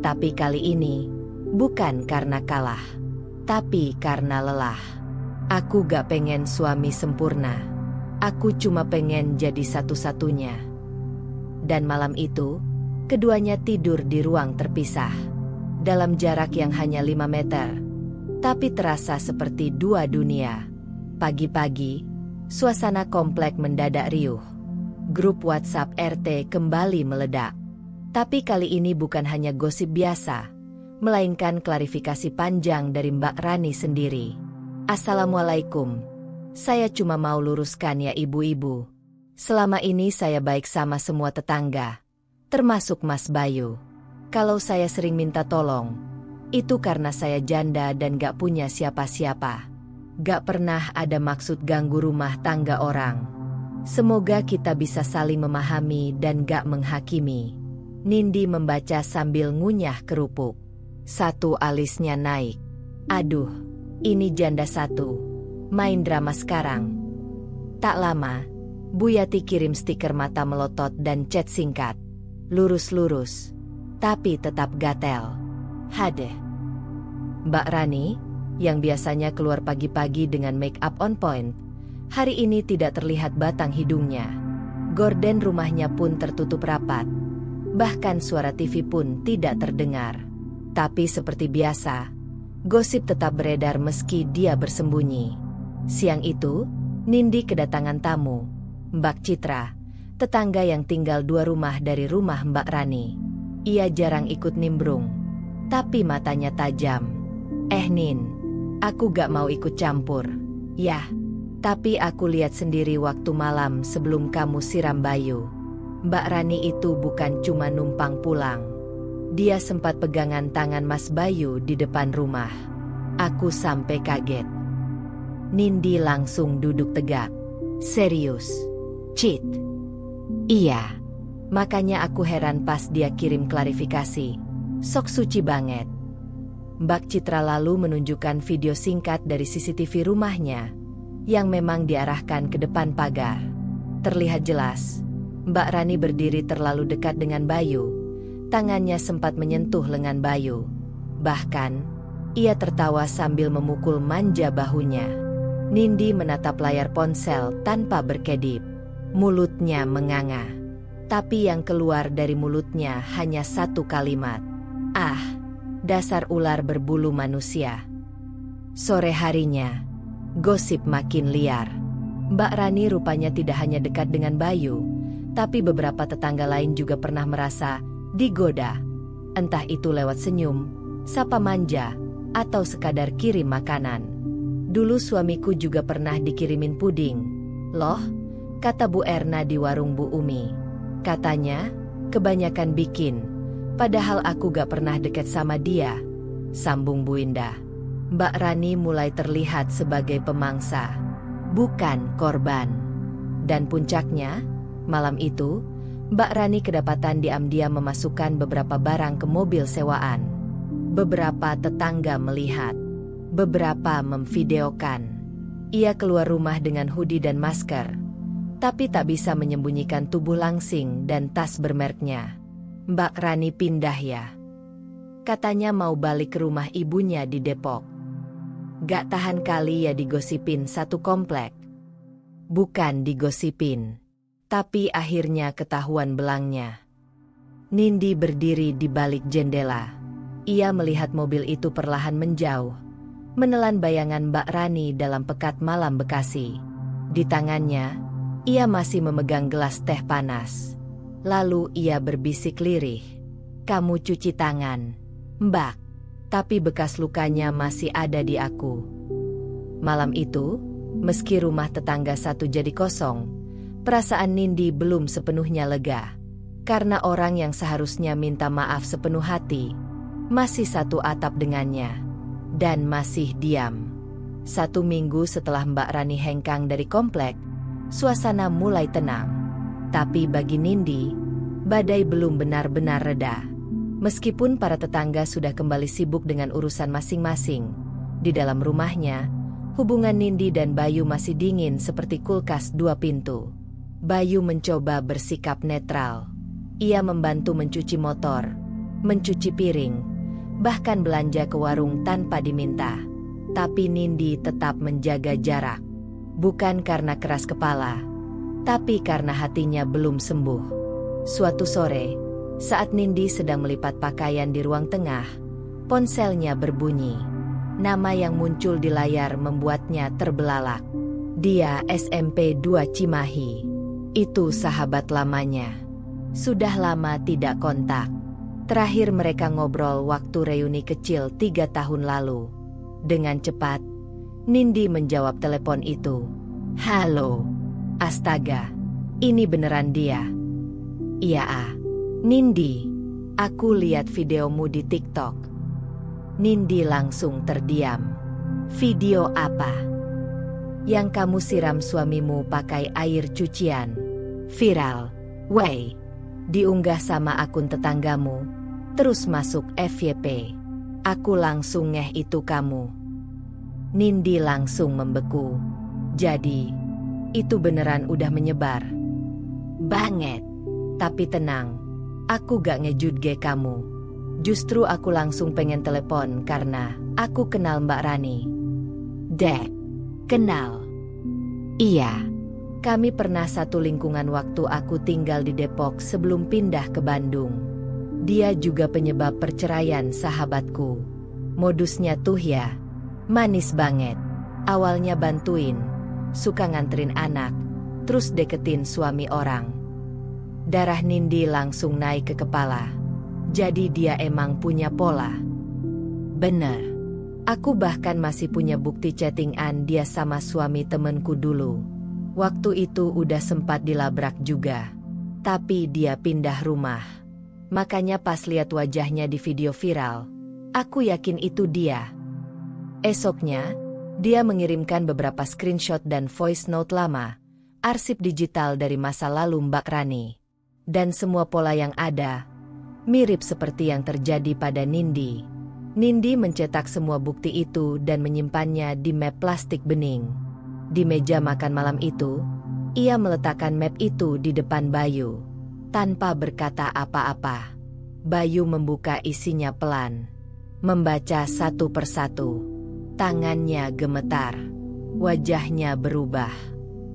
Tapi kali ini, bukan karena kalah, tapi karena lelah. Aku gak pengen suami sempurna. Aku cuma pengen jadi satu-satunya. Dan malam itu, keduanya tidur di ruang terpisah. Dalam jarak yang hanya 5 meter. Tapi terasa seperti dua dunia. Pagi-pagi, suasana komplek mendadak riuh. Grup WhatsApp RT kembali meledak. Tapi kali ini bukan hanya gosip biasa, melainkan klarifikasi panjang dari Mbak Rani sendiri. Assalamualaikum. Saya cuma mau luruskan ya ibu-ibu. Selama ini saya baik sama semua tetangga, termasuk Mas Bayu. Kalau saya sering minta tolong, itu karena saya janda dan gak punya siapa-siapa. Gak pernah ada maksud ganggu rumah tangga orang. Semoga kita bisa saling memahami dan gak menghakimi. Nindi membaca sambil ngunyah kerupuk. Satu alisnya naik. Aduh, ini janda satu. Main drama sekarang. Tak lama, Bu Yati kirim stiker mata melotot dan chat singkat. Lurus-lurus, tapi tetap gatel. Hadeh. Mbak Rani, yang biasanya keluar pagi-pagi dengan make up on point, hari ini tidak terlihat batang hidungnya. Gorden rumahnya pun tertutup rapat. Bahkan suara TV pun tidak terdengar. Tapi seperti biasa, gosip tetap beredar meski dia bersembunyi. Siang itu, Nindi kedatangan tamu, Mbak Citra, tetangga yang tinggal 2 rumah dari rumah Mbak Rani. Ia jarang ikut nimbrung, tapi matanya tajam. Nin, aku gak mau ikut campur. Yah, tapi aku lihat sendiri waktu malam sebelum kamu siram Bayu. Mbak Rani itu bukan cuma numpang pulang. Dia sempat pegangan tangan Mas Bayu di depan rumah. Aku sampai kaget. Nindi langsung duduk tegak. Serius? Cheat? Iya. Makanya aku heran pas dia kirim klarifikasi. Sok suci banget. Mbak Citra lalu menunjukkan video singkat dari CCTV rumahnya, yang memang diarahkan ke depan pagar. Terlihat jelas, Mbak Rani berdiri terlalu dekat dengan Bayu. Tangannya sempat menyentuh lengan Bayu. Bahkan, ia tertawa sambil memukul manja bahunya. Nindi menatap layar ponsel tanpa berkedip. Mulutnya menganga. Tapi yang keluar dari mulutnya hanya satu kalimat. Ah, dasar ular berbulu manusia. Sore harinya, gosip makin liar. Mbak Rani rupanya tidak hanya dekat dengan Bayu, tapi beberapa tetangga lain juga pernah merasa digoda. Entah itu lewat senyum, sapa manja, atau sekadar kirim makanan. Dulu suamiku juga pernah dikirimin puding. Loh, kata Bu Erna di warung Bu Umi. Katanya, kebanyakan bikin. Padahal aku gak pernah deket sama dia, sambung Bu Indah. Mbak Rani mulai terlihat sebagai pemangsa, bukan korban. Dan puncaknya, malam itu, Mbak Rani kedapatan diam-diam memasukkan beberapa barang ke mobil sewaan. Beberapa tetangga melihat, beberapa memvideokan. Ia keluar rumah dengan hoodie dan masker, tapi tak bisa menyembunyikan tubuh langsing dan tas bermereknya. Mbak Rani pindah ya. Katanya mau balik ke rumah ibunya di Depok. Gak tahan kali ya digosipin satu komplek. Bukan digosipin, tapi akhirnya ketahuan belangnya. Nindi berdiri di balik jendela. Ia melihat mobil itu perlahan menjauh, menelan bayangan Mbak Rani dalam pekat malam Bekasi. Di tangannya, ia masih memegang gelas teh panas. Lalu ia berbisik lirih. Kamu cuci tangan, Mbak. Tapi bekas lukanya masih ada di aku. Malam itu, meski rumah tetangga satu jadi kosong, perasaan Nindi belum sepenuhnya lega. Karena orang yang seharusnya minta maaf sepenuh hati, masih satu atap dengannya. Dan masih diam. 1 minggu setelah Mbak Rani hengkang dari komplek, suasana mulai tenang. Tapi bagi Nindi, badai belum benar-benar reda. Meskipun para tetangga sudah kembali sibuk dengan urusan masing-masing, di dalam rumahnya, hubungan Nindi dan Bayu masih dingin seperti kulkas 2 pintu. Bayu mencoba bersikap netral. Ia membantu mencuci motor, mencuci piring, bahkan belanja ke warung tanpa diminta. Tapi Nindi tetap menjaga jarak. Bukan karena keras kepala, tapi karena hatinya belum sembuh. Suatu sore, saat Nindi sedang melipat pakaian di ruang tengah, ponselnya berbunyi. Nama yang muncul di layar membuatnya terbelalak. Dia SMP 2 Cimahi. Itu sahabat lamanya. Sudah lama tidak kontak. Terakhir mereka ngobrol waktu reuni kecil 3 tahun lalu. Dengan cepat, Nindi menjawab telepon itu. Halo. Astaga, ini beneran dia. Iya, Nindi. Aku lihat videomu di TikTok. Nindi langsung terdiam. Video apa? Yang kamu siram suamimu pakai air cucian. Viral. Wey. Diunggah sama akun tetanggamu. Terus masuk FYP. Aku langsung ngeh itu kamu. Nindi langsung membeku. Jadi, itu beneran udah menyebar. Banget. Tapi tenang. Aku gak ngejudge kamu. Justru aku langsung pengen telepon karena aku kenal Mbak Rani. Dek. Kenal. Iya. Kami pernah satu lingkungan waktu aku tinggal di Depok sebelum pindah ke Bandung. Dia juga penyebab perceraian sahabatku. Modusnya tuh ya, manis banget. Awalnya bantuin, suka nganterin anak, terus deketin suami orang. Darah Nindi langsung naik ke kepala. Jadi dia emang punya pola. Bener. Aku bahkan masih punya bukti chattingan dia sama suami temenku dulu. Waktu itu udah sempat dilabrak juga. Tapi dia pindah rumah. Makanya pas lihat wajahnya di video viral, aku yakin itu dia. Esoknya, dia mengirimkan beberapa screenshot dan voice note lama, arsip digital dari masa lalu Mbak Rani. Dan semua pola yang ada, mirip seperti yang terjadi pada Nindi. Nindi mencetak semua bukti itu dan menyimpannya di map plastik bening. Di meja makan malam itu, ia meletakkan map itu di depan Bayu. Tanpa berkata apa-apa, Bayu membuka isinya pelan. Membaca satu persatu. Tangannya gemetar. Wajahnya berubah.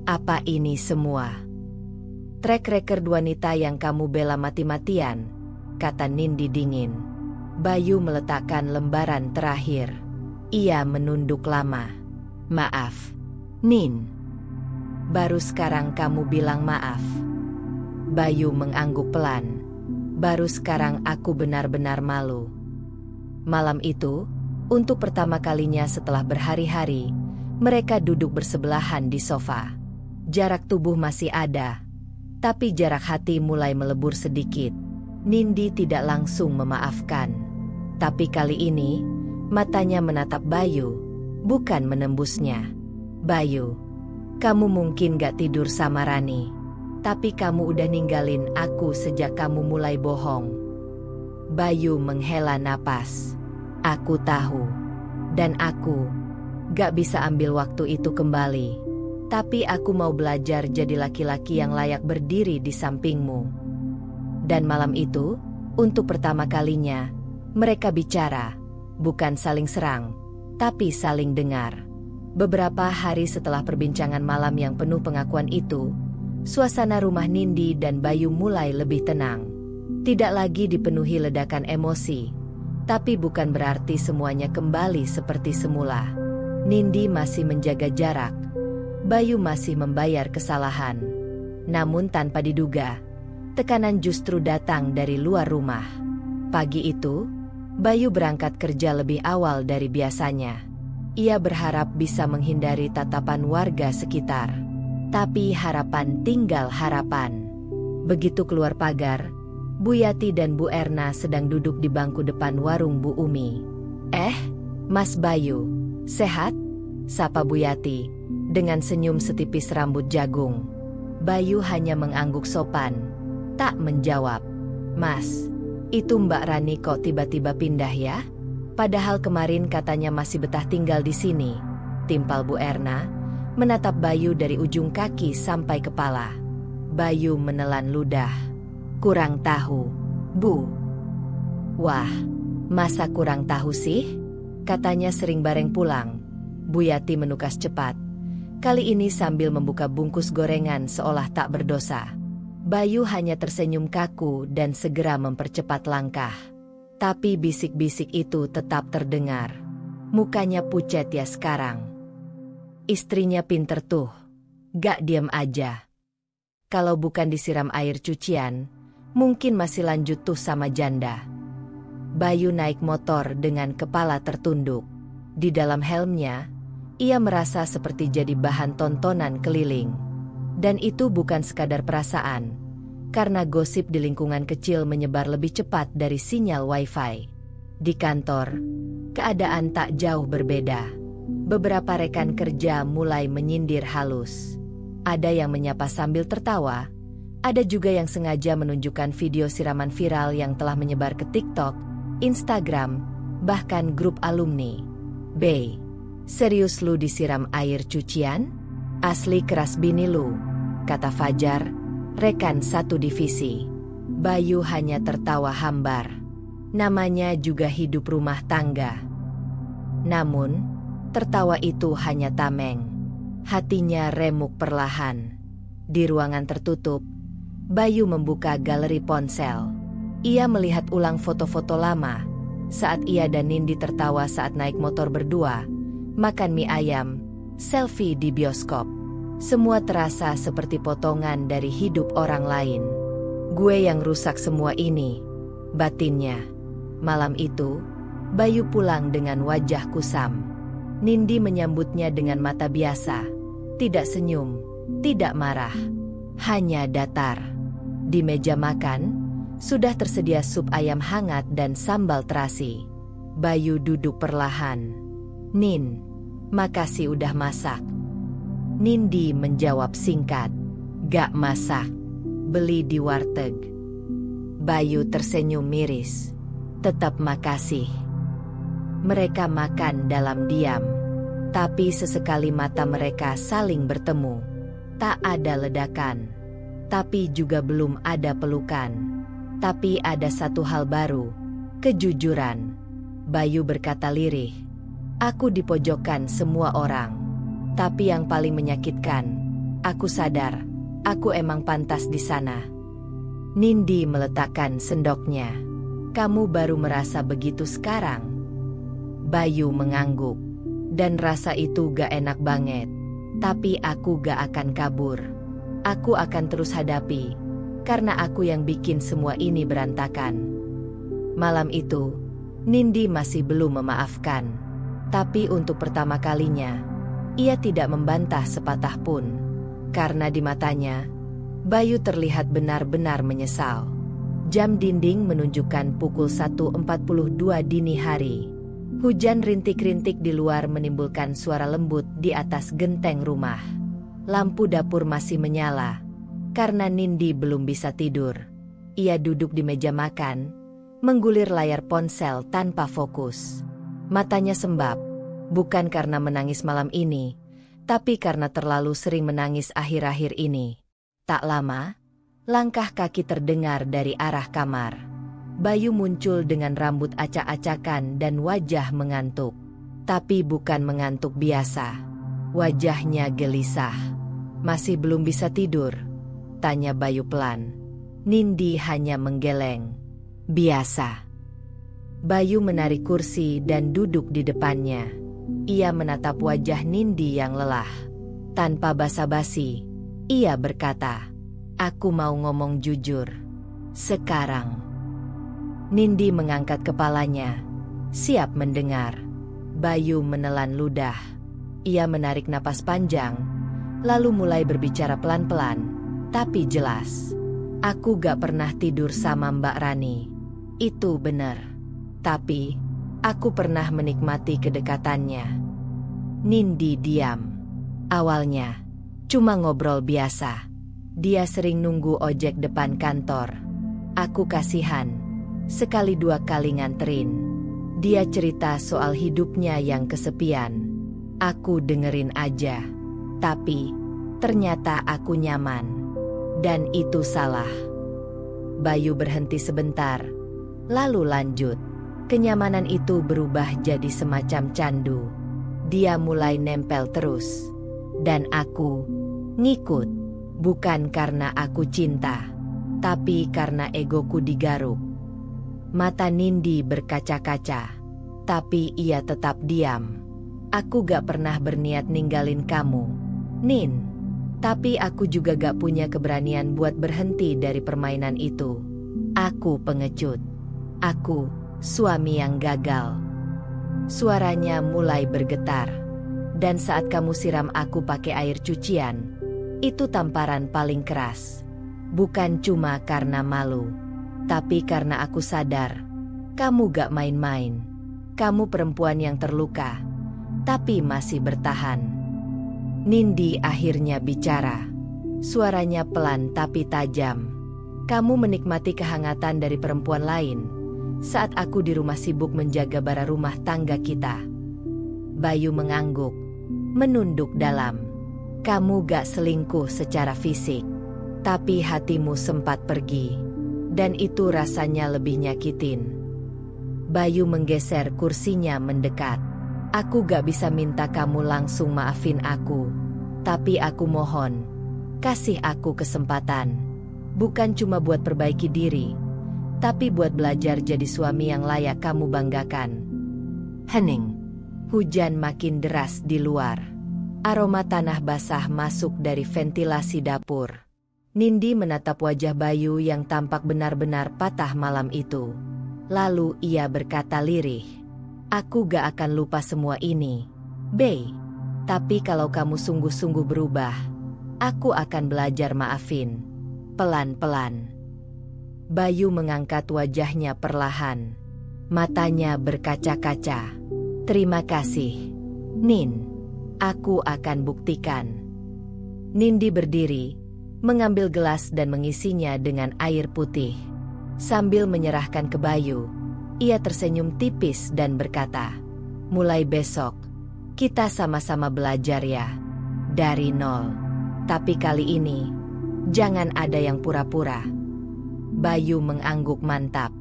Apa ini semua? Track record wanita yang kamu bela mati-matian, kata Nindi dingin. Bayu meletakkan lembaran terakhir. Ia menunduk lama. Maaf. Nin, baru sekarang kamu bilang maaf. Bayu mengangguk pelan. Baru sekarang aku benar-benar malu. Malam itu, untuk pertama kalinya setelah berhari-hari, mereka duduk bersebelahan di sofa. Jarak tubuh masih ada, tapi jarak hati mulai melebur sedikit. Nindi tidak langsung memaafkan. Tapi kali ini, matanya menatap Bayu, bukan menembusnya. Bayu, kamu mungkin gak tidur sama Rani, tapi kamu udah ninggalin aku sejak kamu mulai bohong. Bayu menghela napas. Aku tahu. Dan aku gak bisa ambil waktu itu kembali. Tapi aku mau belajar jadi laki-laki yang layak berdiri di sampingmu. Dan malam itu, untuk pertama kalinya, mereka bicara. Bukan saling serang, tapi saling dengar. Beberapa hari setelah perbincangan malam yang penuh pengakuan itu, suasana rumah Nindi dan Bayu mulai lebih tenang. Tidak lagi dipenuhi ledakan emosi, tapi bukan berarti semuanya kembali seperti semula. Nindi masih menjaga jarak, Bayu masih membayar kesalahan. Namun tanpa diduga, tekanan justru datang dari luar rumah. Pagi itu, Bayu berangkat kerja lebih awal dari biasanya. Ia berharap bisa menghindari tatapan warga sekitar. Tapi harapan tinggal harapan. Begitu keluar pagar, Bu Yati dan Bu Erna sedang duduk di bangku depan warung Bu Umi. Mas Bayu, sehat? Sapa Bu Yati, dengan senyum setipis rambut jagung. Bayu hanya mengangguk sopan, tak menjawab. Mas, itu Mbak Rani kok tiba-tiba pindah ya? Padahal kemarin katanya masih betah tinggal di sini. Timpal Bu Erna, menatap Bayu dari ujung kaki sampai kepala. Bayu menelan ludah. Kurang tahu, Bu. Wah, masa kurang tahu sih? Katanya sering bareng pulang. Bu Yati menukas cepat. Kali ini sambil membuka bungkus gorengan seolah tak berdosa. Bayu hanya tersenyum kaku dan segera mempercepat langkah. Tapi bisik-bisik itu tetap terdengar. Mukanya pucat ya sekarang. Istrinya pinter tuh. Gak diam aja. Kalau bukan disiram air cucian, mungkin masih lanjut tuh sama janda. Bayu naik motor dengan kepala tertunduk. Di dalam helmnya, ia merasa seperti jadi bahan tontonan keliling. Dan itu bukan sekadar perasaan, karena gosip di lingkungan kecil menyebar lebih cepat dari sinyal wifi. Di kantor, keadaan tak jauh berbeda. Beberapa rekan kerja mulai menyindir halus. Ada yang menyapa sambil tertawa, ada juga yang sengaja menunjukkan video siraman viral yang telah menyebar ke TikTok, Instagram, bahkan grup alumni. "Bey, serius lu disiram air cucian? Asli keras bini lu," kata Fajar, rekan satu divisi. Bayu hanya tertawa hambar. Namanya juga hidup rumah tangga. Namun, tertawa itu hanya tameng. Hatinya remuk perlahan. Di ruangan tertutup, Bayu membuka galeri ponsel. Ia melihat ulang foto-foto lama, saat ia dan Nindi tertawa saat naik motor berdua, makan mie ayam, selfie di bioskop. Semua terasa seperti potongan dari hidup orang lain. "Gue yang rusak semua ini," batinnya. Malam itu, Bayu pulang dengan wajah kusam. Nindi menyambutnya dengan mata biasa. Tidak senyum, tidak marah, hanya datar. Di meja makan, sudah tersedia sup ayam hangat dan sambal terasi. Bayu duduk perlahan. "Nin, makasih udah masak." Nindi menjawab singkat, "Gak masak, beli di warteg." Bayu tersenyum miris, "Tetap makasih." Mereka makan dalam diam, tapi sesekali mata mereka saling bertemu. Tak ada ledakan, tapi juga belum ada pelukan. Tapi ada satu hal baru, kejujuran. Bayu berkata lirih, "Aku dipojokkan semua orang. Tapi yang paling menyakitkan, aku sadar, aku emang pantas di sana." Nindi meletakkan sendoknya. "Kamu baru merasa begitu sekarang?" Bayu mengangguk. "Dan rasa itu gak enak banget. Tapi aku gak akan kabur. Aku akan terus hadapi, karena aku yang bikin semua ini berantakan." Malam itu, Nindi masih belum memaafkan. Tapi untuk pertama kalinya, ia tidak membantah sepatah pun. Karena di matanya, Bayu terlihat benar-benar menyesal. Jam dinding menunjukkan pukul 1.42 dini hari. Hujan rintik-rintik di luar menimbulkan suara lembut di atas genteng rumah. Lampu dapur masih menyala, karena Nindi belum bisa tidur. Ia duduk di meja makan, menggulir layar ponsel tanpa fokus. Matanya sembab, bukan karena menangis malam ini, tapi karena terlalu sering menangis akhir-akhir ini. Tak lama, langkah kaki terdengar dari arah kamar. Bayu muncul dengan rambut acak-acakan dan wajah mengantuk. Tapi bukan mengantuk biasa. Wajahnya gelisah. "Masih belum bisa tidur?" tanya Bayu pelan. Nindi hanya menggeleng. "Biasa." Bayu menarik kursi dan duduk di depannya. Ia menatap wajah Nindi yang lelah. Tanpa basa-basi, ia berkata, "Aku mau ngomong jujur. Sekarang." Nindi mengangkat kepalanya, siap mendengar. Bayu menelan ludah. Ia menarik napas panjang, lalu mulai berbicara pelan-pelan, tapi jelas. "Aku gak pernah tidur sama Mbak Rani. Itu benar. Tapi, aku pernah menikmati kedekatannya." Nindi diam. Awalnya, cuma ngobrol biasa. Dia sering nunggu ojek depan kantor. Aku kasihan. Sekali dua kali nganterin. Dia cerita soal hidupnya yang kesepian. Aku dengerin aja. Tapi, ternyata aku nyaman. Dan itu salah. Bayu berhenti sebentar, lalu lanjut. Kenyamanan itu berubah jadi semacam candu. Dia mulai nempel terus. Dan aku ngikut. Bukan karena aku cinta, tapi karena egoku digaruk. Mata Nindi berkaca-kaca, tapi ia tetap diam. Aku gak pernah berniat ninggalin kamu, Nin. Tapi aku juga gak punya keberanian buat berhenti dari permainan itu. Aku pengecut. Aku, suami yang gagal. Suaranya mulai bergetar. Dan saat kamu siram aku pakai air cucian, itu tamparan paling keras. Bukan cuma karena malu, tapi karena aku sadar. Kamu gak main-main. Kamu perempuan yang terluka, tapi masih bertahan. Nindi akhirnya bicara. Suaranya pelan tapi tajam. Kamu menikmati kehangatan dari perempuan lain, saat aku di rumah sibuk menjaga bara rumah tangga kita. Bayu mengangguk, menunduk dalam. Kamu gak selingkuh secara fisik, tapi hatimu sempat pergi. Dan itu rasanya lebih nyakitin. Bayu menggeser kursinya mendekat. Aku gak bisa minta kamu langsung maafin aku. Tapi aku mohon, kasih aku kesempatan. Bukan cuma buat perbaiki diri, tapi buat belajar jadi suami yang layak kamu banggakan. Hening. Hujan makin deras di luar. Aroma tanah basah masuk dari ventilasi dapur. Nindi menatap wajah Bayu yang tampak benar-benar patah malam itu. Lalu ia berkata lirih. Aku gak akan lupa semua ini, Bey. Tapi kalau kamu sungguh-sungguh berubah, aku akan belajar maafin. Pelan-pelan. Bayu mengangkat wajahnya perlahan. Matanya berkaca-kaca. Terima kasih, Nin. Aku akan buktikan. Nindi berdiri, mengambil gelas dan mengisinya dengan air putih. Sambil menyerahkan ke Bayu, ia tersenyum tipis dan berkata, mulai besok, kita sama-sama belajar ya. Dari nol. Tapi kali ini, jangan ada yang pura-pura. Bayu mengangguk mantap.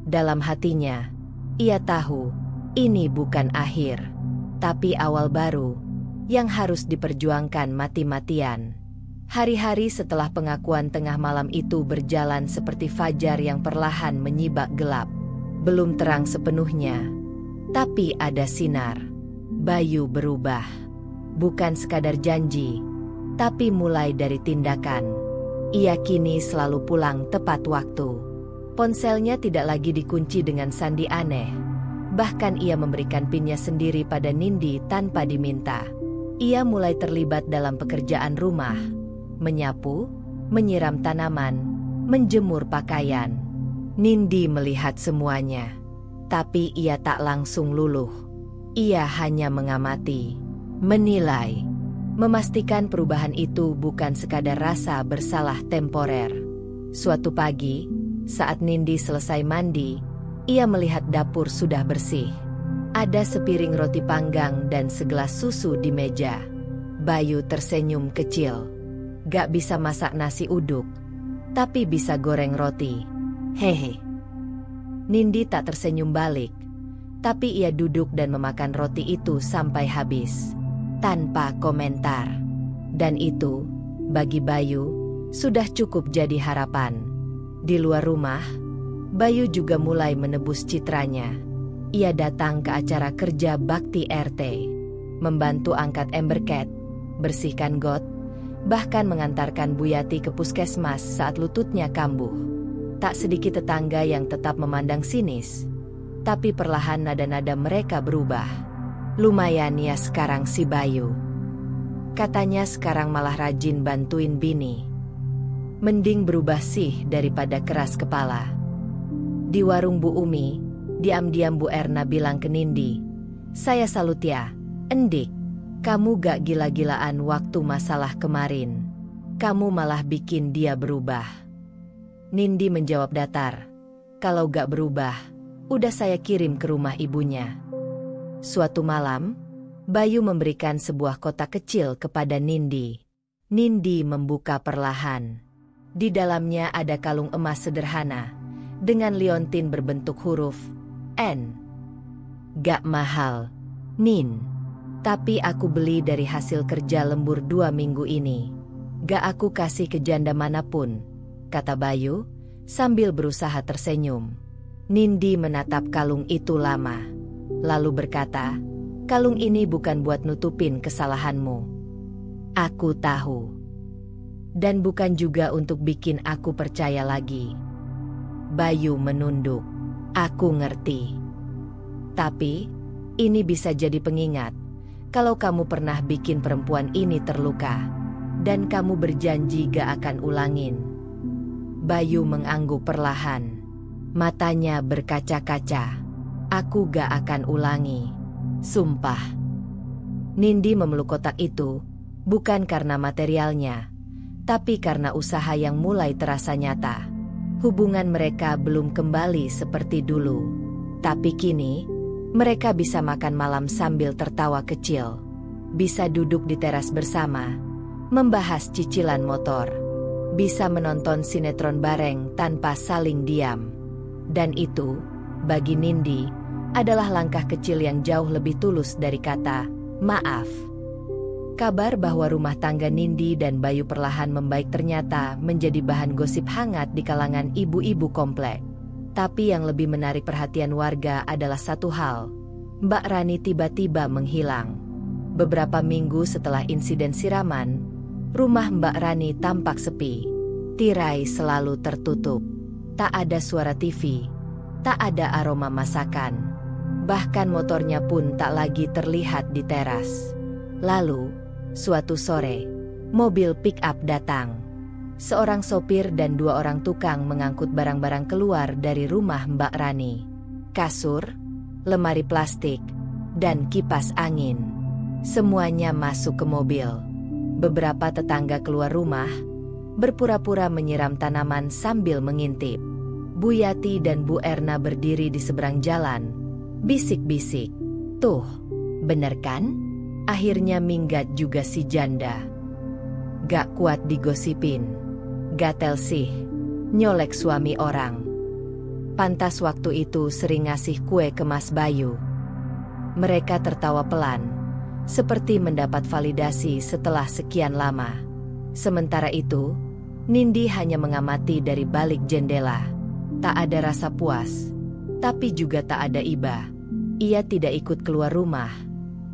Dalam hatinya, ia tahu, ini bukan akhir, tapi awal baru, yang harus diperjuangkan mati-matian. Hari-hari setelah pengakuan tengah malam itu berjalan seperti fajar yang perlahan menyibak gelap. Belum terang sepenuhnya, tapi ada sinar. Bayu berubah. Bukan sekadar janji, tapi mulai dari tindakan. Ia kini selalu pulang tepat waktu. Ponselnya tidak lagi dikunci dengan sandi aneh. Bahkan ia memberikan pinnya sendiri pada Nindi tanpa diminta. Ia mulai terlibat dalam pekerjaan rumah. Menyapu, menyiram tanaman, menjemur pakaian. Nindi melihat semuanya, tapi ia tak langsung luluh. Ia hanya mengamati, menilai, memastikan perubahan itu bukan sekadar rasa bersalah temporer. Suatu pagi, saat Nindi selesai mandi, ia melihat dapur sudah bersih. Ada sepiring roti panggang dan segelas susu di meja. Bayu tersenyum kecil. Gak bisa masak nasi uduk, tapi bisa goreng roti. Hehe. Nindi tak tersenyum balik, tapi ia duduk dan memakan roti itu sampai habis, tanpa komentar. Dan itu, bagi Bayu, sudah cukup jadi harapan. Di luar rumah, Bayu juga mulai menebus citranya. Ia datang ke acara kerja bakti RT, membantu angkat emberket, bersihkan got, bahkan mengantarkan Bu Yati ke puskesmas saat lututnya kambuh. Tak sedikit tetangga yang tetap memandang sinis. Tapi perlahan nada-nada mereka berubah. Lumayan ya sekarang si Bayu. Katanya sekarang malah rajin bantuin bini. Mending berubah sih daripada keras kepala. Di warung Bu Umi, diam-diam Bu Erna bilang ke Nindi, saya salut ya, Endik. Kamu gak gila-gilaan waktu masalah kemarin. Kamu malah bikin dia berubah. Nindi menjawab datar, kalau gak berubah, udah saya kirim ke rumah ibunya. Suatu malam, Bayu memberikan sebuah kotak kecil kepada Nindi. Nindi membuka perlahan. Di dalamnya ada kalung emas sederhana, dengan liontin berbentuk huruf N. Gak mahal, Nin. Tapi aku beli dari hasil kerja lembur 2 minggu ini. Gak aku kasih ke janda manapun. kata Bayu, sambil berusaha tersenyum. Nindi menatap kalung itu lama, lalu berkata, "Kalung ini bukan buat nutupin kesalahanmu. Aku tahu. Dan bukan juga untuk bikin aku percaya lagi." Bayu menunduk. "Aku ngerti. Tapi, ini bisa jadi pengingat. Kalau kamu pernah bikin perempuan ini terluka, dan kamu berjanji gak akan ulangin." Bayu mengangguk perlahan. Matanya berkaca-kaca. "Aku gak akan ulangi. Sumpah." Nindi memeluk kotak itu, bukan karena materialnya, tapi karena usaha yang mulai terasa nyata. Hubungan mereka belum kembali seperti dulu. Tapi kini, mereka bisa makan malam sambil tertawa kecil. Bisa duduk di teras bersama, membahas cicilan motor. Bisa menonton sinetron bareng tanpa saling diam. Dan itu, bagi Nindi, adalah langkah kecil yang jauh lebih tulus dari kata maaf. Kabar bahwa rumah tangga Nindi dan Bayu perlahan membaik ternyata menjadi bahan gosip hangat di kalangan ibu-ibu komplek. Tapi yang lebih menarik perhatian warga adalah satu hal. Mbak Rani tiba-tiba menghilang. Beberapa minggu setelah insiden siraman, rumah Mbak Rani tampak sepi. Tirai selalu tertutup. Tak ada suara TV. Tak ada aroma masakan. Bahkan motornya pun tak lagi terlihat di teras. Lalu, suatu sore, mobil pick-up datang. Seorang sopir dan 2 orang tukang mengangkut barang-barang keluar dari rumah Mbak Rani. Kasur, lemari plastik, dan kipas angin. Semuanya masuk ke mobil. Beberapa tetangga keluar rumah, berpura-pura menyiram tanaman sambil mengintip. Bu Yati dan Bu Erna berdiri di seberang jalan, bisik-bisik. "Tuh, bener kan? Akhirnya minggat juga si janda. Gak kuat digosipin. Gatel sih, nyolek suami orang. Pantas waktu itu sering ngasih kue ke Mas Bayu." Mereka tertawa pelan, seperti mendapat validasi setelah sekian lama. Sementara itu, Nindi hanya mengamati dari balik jendela. Tak ada rasa puas, tapi juga tak ada iba. Ia tidak ikut keluar rumah,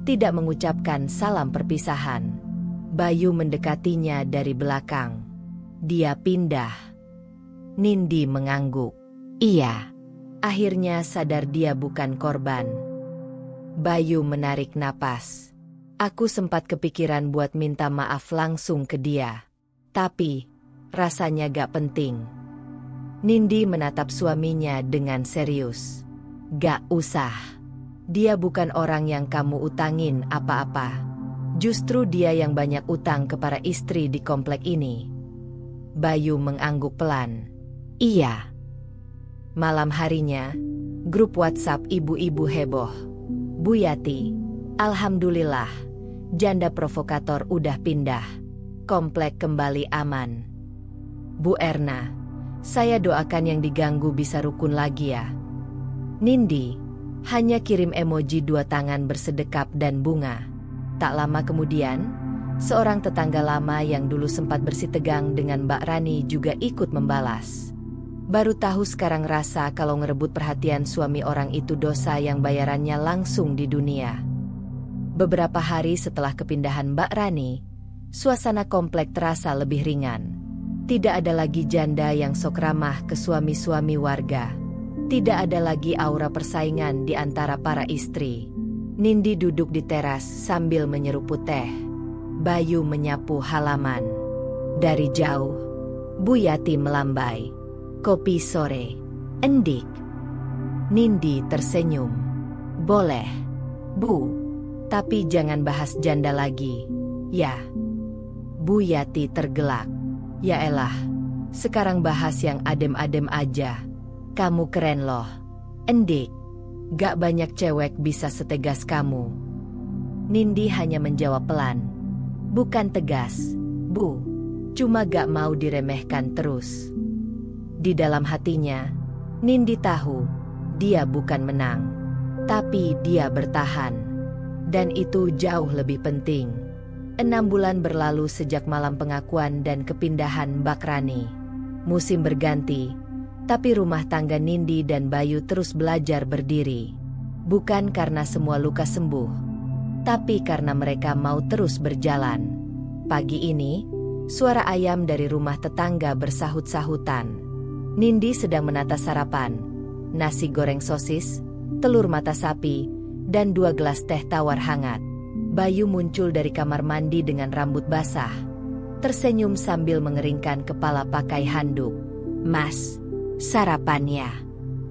tidak mengucapkan salam perpisahan. Bayu mendekatinya dari belakang. Dia pindah. Nindi mengangguk. Iya. Akhirnya sadar dia bukan korban. Bayu menarik napas. "Aku sempat kepikiran buat minta maaf langsung ke dia. Tapi, rasanya gak penting." Nindi menatap suaminya dengan serius. "Gak usah. Dia bukan orang yang kamu utangin apa-apa. Justru dia yang banyak utang ke para istri di komplek ini." Bayu mengangguk pelan. "Iya." Malam harinya, grup WhatsApp ibu-ibu heboh. "Bu Yati, alhamdulillah, janda provokator udah pindah. Komplek kembali aman." "Bu Erna, saya doakan yang diganggu bisa rukun lagi ya." Nindi hanya kirim emoji 2 tangan bersedekap dan bunga. Tak lama kemudian, seorang tetangga lama yang dulu sempat bersitegang dengan Mbak Rani juga ikut membalas. Baru tahu sekarang rasa kalau ngerebut perhatian suami orang itu dosa yang bayarannya langsung di dunia. Beberapa hari setelah kepindahan Mbak Rani, suasana komplek terasa lebih ringan. Tidak ada lagi janda yang sok ramah ke suami-suami warga. Tidak ada lagi aura persaingan di antara para istri. Nindi duduk di teras sambil menyeruput teh. Bayu menyapu halaman. Dari jauh, Bu Yati melambai. "Kopi sore, Endik." Nindi tersenyum. "Boleh, Bu. Tapi jangan bahas janda lagi, ya." Bu Yati tergelak. "Ya elah, sekarang bahas yang adem-adem aja. Kamu keren loh, Endik. Gak banyak cewek bisa setegas kamu." Nindi hanya menjawab pelan. "Bukan tegas, Bu. Cuma gak mau diremehkan terus." Di dalam hatinya, Nindi tahu, dia bukan menang. Tapi dia bertahan. Dan itu jauh lebih penting. 6 bulan berlalu sejak malam pengakuan dan kepindahan Mbak Rani. Musim berganti, tapi rumah tangga Nindi dan Bayu terus belajar berdiri. Bukan karena semua luka sembuh, tapi karena mereka mau terus berjalan. Pagi ini, suara ayam dari rumah tetangga bersahut-sahutan. Nindi sedang menata sarapan, nasi goreng sosis, telur mata sapi, dan 2 gelas teh tawar hangat. Bayu muncul dari kamar mandi dengan rambut basah, tersenyum sambil mengeringkan kepala pakai handuk. "Mas, sarapannya.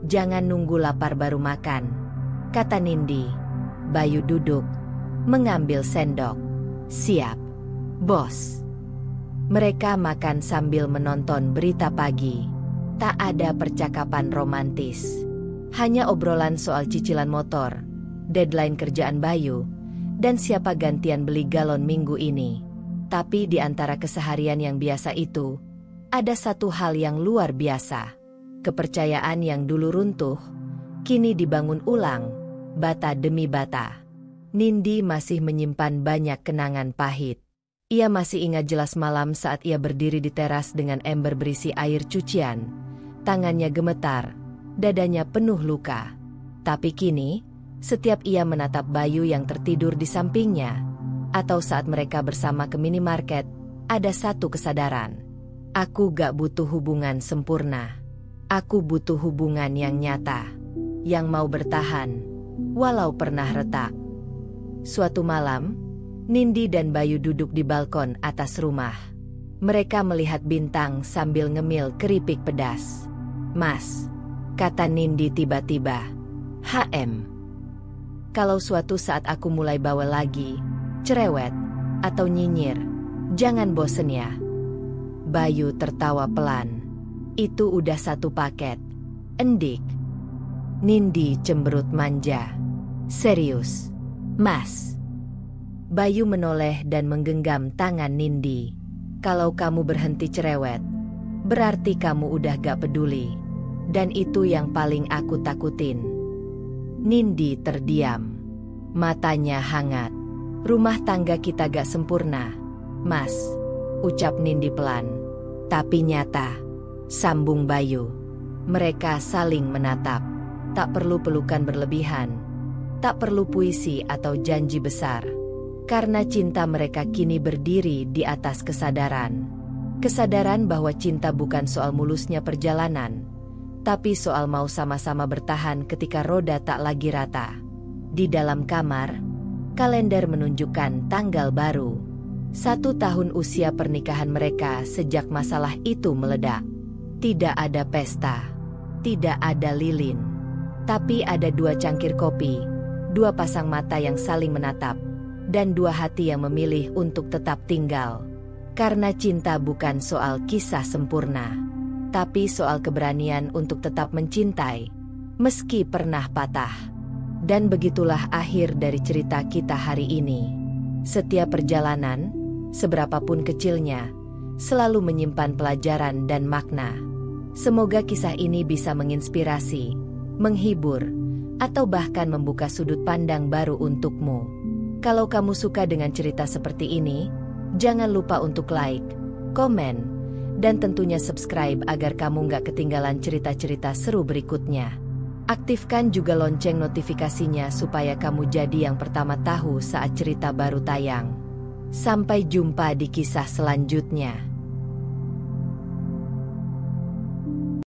Jangan nunggu lapar baru makan," kata Nindi. Bayu duduk, mengambil sendok. "Siap, bos." Mereka makan sambil menonton berita pagi. Tak ada percakapan romantis. Hanya obrolan soal cicilan motor, deadline kerjaan Bayu, dan siapa gantian beli galon minggu ini. Tapi di antara keseharian yang biasa itu, ada satu hal yang luar biasa. Kepercayaan yang dulu runtuh, kini dibangun ulang, bata demi bata. Nindi masih menyimpan banyak kenangan pahit. Ia masih ingat jelas malam saat ia berdiri di teras dengan ember berisi air cucian. Tangannya gemetar, dadanya penuh luka. Tapi kini, setiap ia menatap Bayu yang tertidur di sampingnya, atau saat mereka bersama ke minimarket, ada satu kesadaran. Aku gak butuh hubungan sempurna. Aku butuh hubungan yang nyata, yang mau bertahan, walau pernah retak. Suatu malam, Nindi dan Bayu duduk di balkon atas rumah. Mereka melihat bintang sambil ngemil keripik pedas. "Mas," kata Nindi tiba-tiba, "kalau suatu saat aku mulai bawel lagi, cerewet, atau nyinyir, jangan bosen ya." Bayu tertawa pelan. "Itu udah satu paket, endik." Nindi cemberut manja. "Serius, Mas?" Bayu menoleh dan menggenggam tangan Nindi. "Kalau kamu berhenti cerewet, berarti kamu udah gak peduli. Dan itu yang paling aku takutin." Nindi terdiam. Matanya hangat. "Rumah tangga kita gak sempurna, Mas," ucap Nindi pelan. "Tapi nyata," sambung Bayu. Mereka saling menatap. Tak perlu pelukan berlebihan. Tak perlu puisi atau janji besar. Karena cinta mereka kini berdiri di atas kesadaran. Kesadaran bahwa cinta bukan soal mulusnya perjalanan, tapi soal mau sama-sama bertahan ketika roda tak lagi rata. Di dalam kamar, kalender menunjukkan tanggal baru. 1 tahun usia pernikahan mereka sejak masalah itu meledak. Tidak ada pesta, tidak ada lilin, tapi ada 2 cangkir kopi, 2 pasang mata yang saling menatap, dan 2 hati yang memilih untuk tetap tinggal. Karena cinta bukan soal kisah sempurna, tapi soal keberanian untuk tetap mencintai, meski pernah patah. Dan begitulah akhir dari cerita kita hari ini. Setiap perjalanan, seberapapun kecilnya, selalu menyimpan pelajaran dan makna. Semoga kisah ini bisa menginspirasi, menghibur, atau bahkan membuka sudut pandang baru untukmu. Kalau kamu suka dengan cerita seperti ini, jangan lupa untuk like, komen, dan tentunya subscribe agar kamu nggak ketinggalan cerita-cerita seru berikutnya. Aktifkan juga lonceng notifikasinya supaya kamu jadi yang pertama tahu saat cerita baru tayang. Sampai jumpa di kisah selanjutnya.